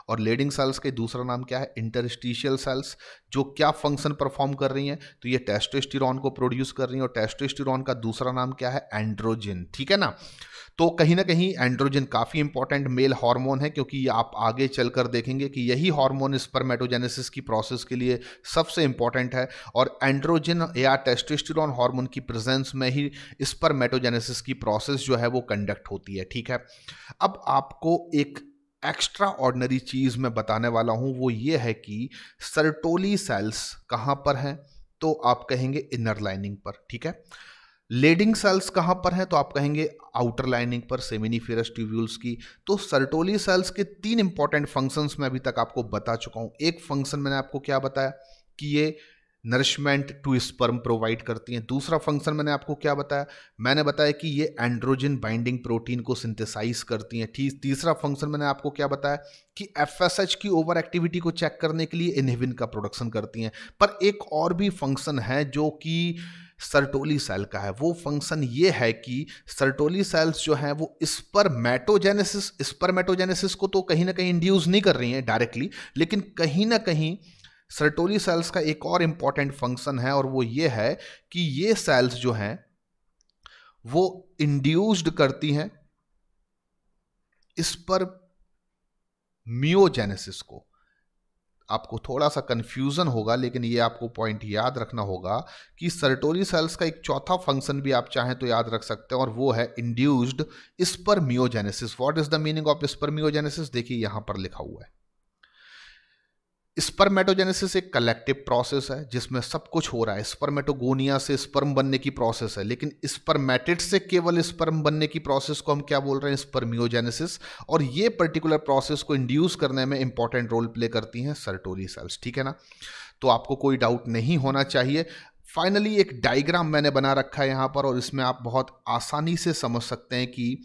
और लेडिंग सेल्स के दूसरा नाम क्या है, इंटरस्टिशियल सेल्स। जो क्या फंक्शन परफॉर्म कर रही हैं, तो ये टेस्टोस्टेरोन को प्रोड्यूस कर रही हैं। और टेस्टोस्टेरोन का दूसरा नाम क्या है, एंड्रोजन, ठीक है ना। तो कहीं ना कहीं एंड्रोजन काफ़ी इंपॉर्टेंट मेल हार्मोन है, क्योंकि आप आगे चलकर देखेंगे कि यही हार्मोन स्पर्मेटोजेनेसिस की प्रोसेस के लिए सबसे इंपॉर्टेंट है। और एंड्रोजन या टेस्टोस्टेरोन हार्मोन की प्रेजेंस में ही स्पर्मेटोजेनेसिस की प्रोसेस जो है वो कंडक्ट होती है, ठीक है। अब आपको एक एक्स्ट्रा ऑर्डिनरी चीज़ मैं बताने वाला हूं, वो ये है कि सर्टोली सेल्स कहाँ पर हैं, तो आप कहेंगे इनर लाइनिंग पर, ठीक है। लेडिंग सेल्स कहाँ पर हैं, तो आप कहेंगे आउटर लाइनिंग पर, सेमिनिफेरस ट्यूब्यूल्स की। तो सर्टोली सेल्स के 3 इंपॉर्टेंट फंक्शंस मैं अभी तक आपको बता चुका हूँ। एक फंक्शन मैंने आपको क्या बताया कि ये नरिशमेंट टू स्पर्म प्रोवाइड करती हैं। दूसरा फंक्शन मैंने आपको क्या बताया, मैंने बताया कि ये एंड्रोजन बाइंडिंग प्रोटीन को सिंथेसाइज करती हैं। तीसरा फंक्शन मैंने आपको क्या बताया कि एफएसएच की ओवर एक्टिविटी को चेक करने के लिए इनहिबिन का प्रोडक्शन करती हैं। पर एक और भी फंक्शन है जो कि सर्टोली सेल का है। वो फंक्शन ये है कि सर्टोली सेल्स जो है वो स्पर्मेटोजेनेसिस को तो कहीं ना कहीं इंड्यूस नहीं कर रही हैं डायरेक्टली, लेकिन कहीं ना कहीं सर्टोली सेल्स का एक और इंपॉर्टेंट फंक्शन है, और वो ये है कि ये सेल्स जो हैं वो इंड्यूस्ड करती हैं स्पर्मियोजेनेसिस को। आपको थोड़ा सा कंफ्यूजन होगा, लेकिन ये आपको पॉइंट याद रखना होगा कि सर्टोली सेल्स का एक चौथा फंक्शन भी आप चाहें तो याद रख सकते हैं, और वो है induced spermiogenesis. What is the meaning of spermiogenesis, देखिए यहां पर लिखा हुआ है। स्पर्मेटोजेनेसिस एक कलेक्टिव प्रोसेस है जिसमें सब कुछ हो रहा है। स्पर्मेटोगोनिया से स्पर्म बनने की प्रोसेस है, लेकिन स्पर्मेटिड से केवल स्पर्म बनने की प्रोसेस को हम क्या बोल रहे हैं, स्पर्मियोजेनेसिस। और ये पर्टिकुलर प्रोसेस को इंड्यूस करने में इंपॉर्टेंट रोल प्ले करती हैं सर्टोली सेल्स, ठीक है ना। तो आपको कोई डाउट नहीं होना चाहिए। फाइनली एक डायग्राम मैंने बना रखा है यहाँ पर, और इसमें आप बहुत आसानी से समझ सकते हैं कि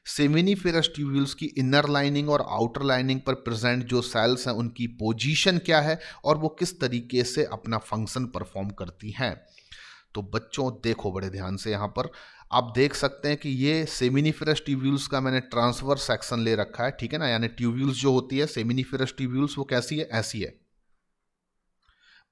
सेमिनिफेरस ट्यूब्यूल्स की इनर लाइनिंग और आउटर लाइनिंग पर प्रेजेंट जो सेल्स हैं उनकी पोजीशन क्या है और वो किस तरीके से अपना फंक्शन परफॉर्म करती हैं। तो बच्चों देखो बड़े ध्यान से, यहाँ पर आप देख सकते हैं कि ये सेमिनिफेरस ट्यूब्यूल्स का मैंने ट्रांसवर्स सेक्शन ले रखा है, ठीक है ना। यानी ट्यूब्यूल्स जो होती है सेमिनिफेरस ट्यूब्यूल्स वो कैसी है, ऐसी है।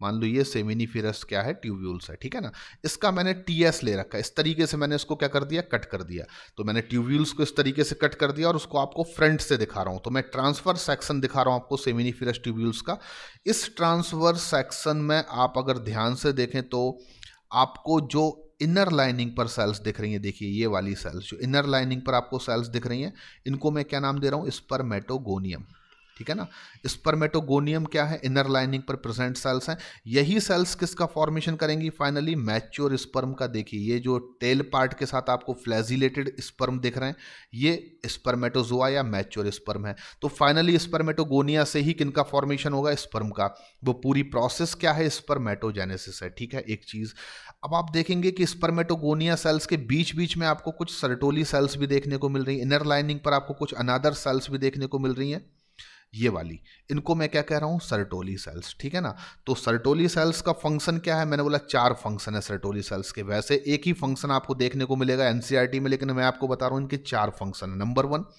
मान लो ये सेमिनिफेरस क्या है, ट्यूब्यूल्स है, ठीक है ना। इसका मैंने टीएस ले रखा है, इस तरीके से मैंने इसको क्या कर दिया, कट कर दिया। तो मैंने ट्यूब्यूल्स को इस तरीके से कट कर दिया और उसको आपको फ्रंट से दिखा रहा हूं। तो मैं ट्रांसफर सेक्शन दिखा रहा हूं आपको सेमिनिफेरस ट्यूब्यूल्स का। इस ट्रांसफर सेक्शन में आप अगर ध्यान से देखें तो आपको जो इनर लाइनिंग पर सेल्स दिख रही हैं, देखिए ये वाली सेल्स जो इनर लाइनिंग पर आपको सेल्स दिख रही हैं, इनको मैं क्या नाम दे रहा हूं, स्पर्मेटोगोनियम, ठीक है ना। स्पर्मेटोगोनियम क्या है, इनर लाइनिंग पर प्रेजेंट सेल्स हैं। यही सेल्स किसका फॉर्मेशन करेंगी, फाइनली मैच्योर स्पर्म का। देखिए ये जो टेल पार्ट के साथ आपको फ्लैजिलेटेड स्पर्म दिख रहे हैं, ये स्पर्मेटोजोआ या मैच्योर स्पर्म है। तो फाइनली स्पर्मेटोगोनिया से ही किनका फॉर्मेशन होगा, स्पर्म का। वो पूरी प्रोसेस क्या है, स्पर्मेटोजेनेसिस है, ठीक है। एक चीज अब आप देखेंगे कि स्पर्मेटोगोनिया सेल्स के बीच बीच में आपको कुछ सर्टोली सेल्स भी देखने को मिल रही है। इनर लाइनिंग पर आपको कुछ अनादर सेल्स भी देखने को मिल रही हैं, ये वाली, इनको मैं क्या कह रहा हूं, सर्टोली सेल्स, ठीक है ना। तो सर्टोली सेल्स का फंक्शन क्या है, मैंने बोला 4 फंक्शन है सर्टोली सेल्स के। वैसे एक ही फंक्शन आपको देखने को मिलेगा एनसीईआरटी में, लेकिन मैं आपको बता रहा हूं इनके 4 फंक्शन है। नंबर 1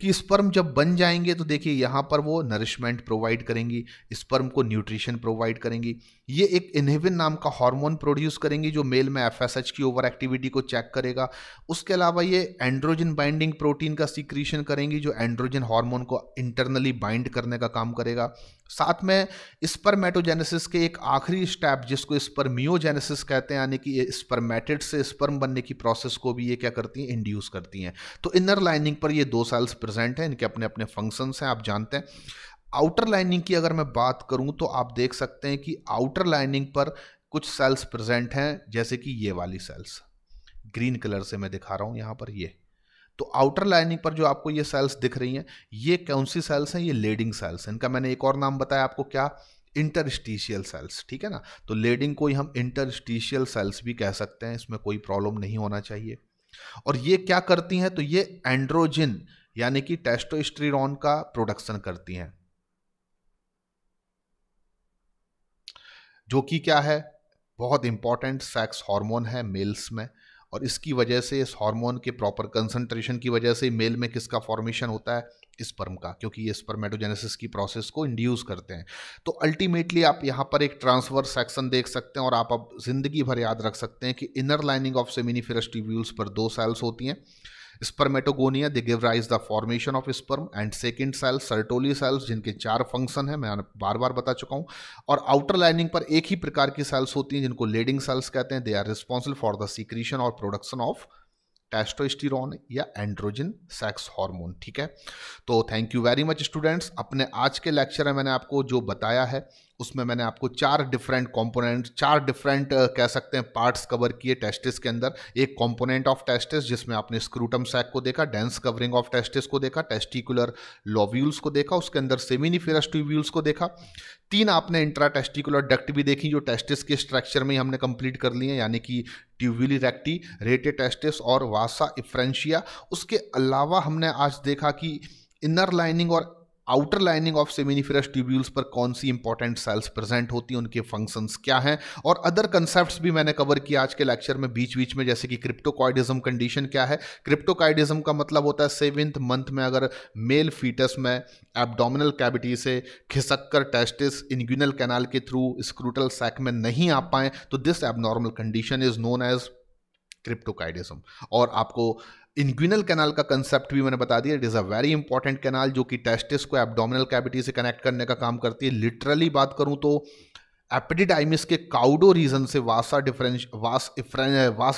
कि स्पर्म जब बन जाएंगे तो देखिए यहां पर वो नरिशमेंट प्रोवाइड करेंगी, स्पर्म को न्यूट्रिशन प्रोवाइड करेंगी। ये एक इनहिबिन नाम का हार्मोन प्रोड्यूस करेंगी जो मेल में एफएसएच की ओवर एक्टिविटी को चेक करेगा। उसके अलावा ये एंड्रोजन बाइंडिंग प्रोटीन का सीक्रीशन करेंगी जो एंड्रोजन हार्मोन को इंटरनली बाइंड करने का काम करेगा। साथ में स्पर्मेटोजेनेसिस के एक आखिरी स्टेप जिसको स्पर्मियोजेनेसिस कहते हैं, यानी कि स्पर्मेटिड से स्पर्म बनने की प्रोसेस को भी ये क्या करती हैं, इंड्यूस करती हैं। तो इनर लाइनिंग पर ये 2 सेल्स प्रेजेंट हैं, इनके अपने अपने फंक्शंस हैं, आप जानते हैं। आउटर लाइनिंग की अगर मैं बात करूं तो आप देख सकते हैं कि आउटर लाइनिंग पर कुछ सेल्स प्रेजेंट हैं, जैसे कि ये वाली सेल्स ग्रीन कलर से मैं दिखा रहा हूं यहां पर ये। तो आउटर लाइनिंग पर जो आपको ये सेल्स दिख रही हैं, ये कौन सी सेल्स हैं, ये लेडिंग सेल्स हैं। इनका मैंने एक और नाम बताया आपको, क्या, इंटरस्टिशियल सेल्स, ठीक है ना। तो लेडिंग को ही हम इंटरस्टिशियल सेल्स भी कह सकते हैं, इसमें कोई प्रॉब्लम नहीं होना चाहिए। और ये क्या करती हैं, तो ये एंड्रोजन यानी कि टेस्टोस्टेरोन का प्रोडक्शन करती हैं, जो कि क्या है, बहुत इंपॉर्टेंट सेक्स हार्मोन है मेल्स में। और इसकी वजह से, इस हार्मोन के प्रॉपर कंसंट्रेशन की वजह से मेल में किसका फॉर्मेशन होता है, स्पर्म का, क्योंकि ये स्पर्मेटोजेनेसिस की प्रोसेस को इंड्यूस करते हैं। तो अल्टीमेटली आप यहाँ पर एक ट्रांसफर सेक्शन देख सकते हैं और आप अब जिंदगी भर याद रख सकते हैं कि inner lining of seminiferous tubules पर 2 सेल्स होती हैं, spermatogonia, they give rise the formation of sperm, and second cell Sertoli cells जिनके 4 फंक्शन है, मैं बार बार बता चुका हूं। और आउटर लाइनिंग पर एक ही प्रकार की सेल्स होती हैं जिनको लेडिंग सेल्स कहते हैं। They are responsible for the secretion और प्रोडक्शन ऑफ टेस्टोस्टेरोन या एंड्रोजन सेक्स हार्मोन, ठीक है। तो thank you very much students. अपने आज के लेक्चर में मैंने आपको जो बताया है उसमें मैंने आपको 4 डिफरेंट कंपोनेंट, 4 डिफरेंट कह सकते हैं पार्ट्स कवर किए टेस्टिस के अंदर। एक कंपोनेंट ऑफ टेस्टिस जिसमें आपने स्क्रूटम सैक को देखा, डेंस कवरिंग ऑफ टेस्टिस को देखा, टेस्टिकुलर लोब्यूल्स को देखा, उसके अंदर सेमिनिफेरस ट्यूब्यूल्स को देखा। 3 आपने इंट्रा टेस्टिकुलर डक्ट भी देखी जो टेस्टिस के स्ट्रक्चर में ही हमने कंप्लीट कर लिए, यानी कि ट्यूब्यूली रेक्टी, रेटे टेस्टिस और वासा इफ्रेंशिया। उसके अलावा हमने आज देखा कि इनर लाइनिंग और outer lining of seminiferous tubules पर कौन सी इंपॉर्टेंट सेल्स प्रेजेंट होती हैं, उनके फंक्शंस क्या हैं, और अदर कंसेप्ट्स भी मैंने कवर किया आज के लेक्चर में बीच बीच में, जैसे कि क्रिप्टोकॉइडिज्म कंडीशन क्या है। क्रिप्टोकॉइडिज्म का मतलब होता है 7th मंथ में अगर मेल फीटस में एब्डोमिनल कैविटी से खिसक कर टेस्टिस इंग्यूनल कैनाल के थ्रू स्क्रूटल सैक में नहीं आ पाए तो this abnormal condition is known as cryptorchidism. और आपको इंग्यूनल कैनाल का कंसेप्ट भी मैंने बता दिया, it is a very important canal जो कि टेस्टिस को एब्डोमिनल कैविटी से कनेक्ट करने का काम करती है। लिटरली बात करूं तो एपिडिडाइमिस के काउडो रीजन से वास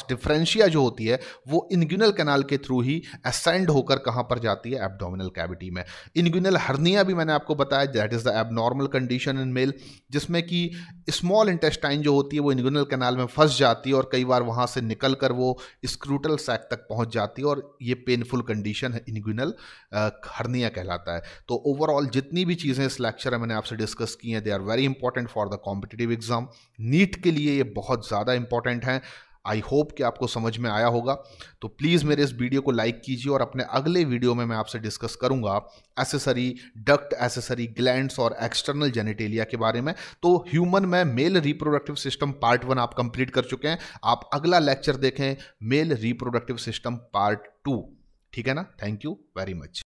डिफरेंशिया जो होती है वो इंग्यूनल कैनाल के थ्रू ही असेंड होकर कहां पर जाती है, एब्डोमिनल कैविटी में। इंग्यूनल हर्निया भी मैंने आपको बताया, that is the abnormal condition in male, जिसमें कि स्मॉल इंटेस्टाइन जो होती है वो इंग्यूनल कैनाल में फंस जाती है और कई बार वहां से निकल कर वो स्क्रूटल सैक तक पहुंच जाती है, और ये पेनफुल कंडीशन है, इंग्यूनल हर्निया कहलाता है। तो ओवरऑल जितनी भी चीज़ें इस लेक्चर में मैंने आपसे डिस्कस की हैं, they are very important for the competitive exam. NEET के लिए ये बहुत ज़्यादा इंपॉर्टेंट है। आई होप कि आपको समझ में आया होगा। तो प्लीज़ मेरे इस वीडियो को लाइक कीजिए और अपने अगले वीडियो में मैं आपसे डिस्कस करूंगा एसेसरी, डक्ट एसेसरी, ग्लैंड्स और एक्सटर्नल जेनिटेलिया के बारे में। तो ह्यूमन में मेल रिप्रोडक्टिव सिस्टम पार्ट 1 आप कंप्लीट कर चुके हैं। आप अगला लेक्चर देखें मेल रिप्रोडक्टिव सिस्टम पार्ट 2। ठीक है ना? Thank you very much.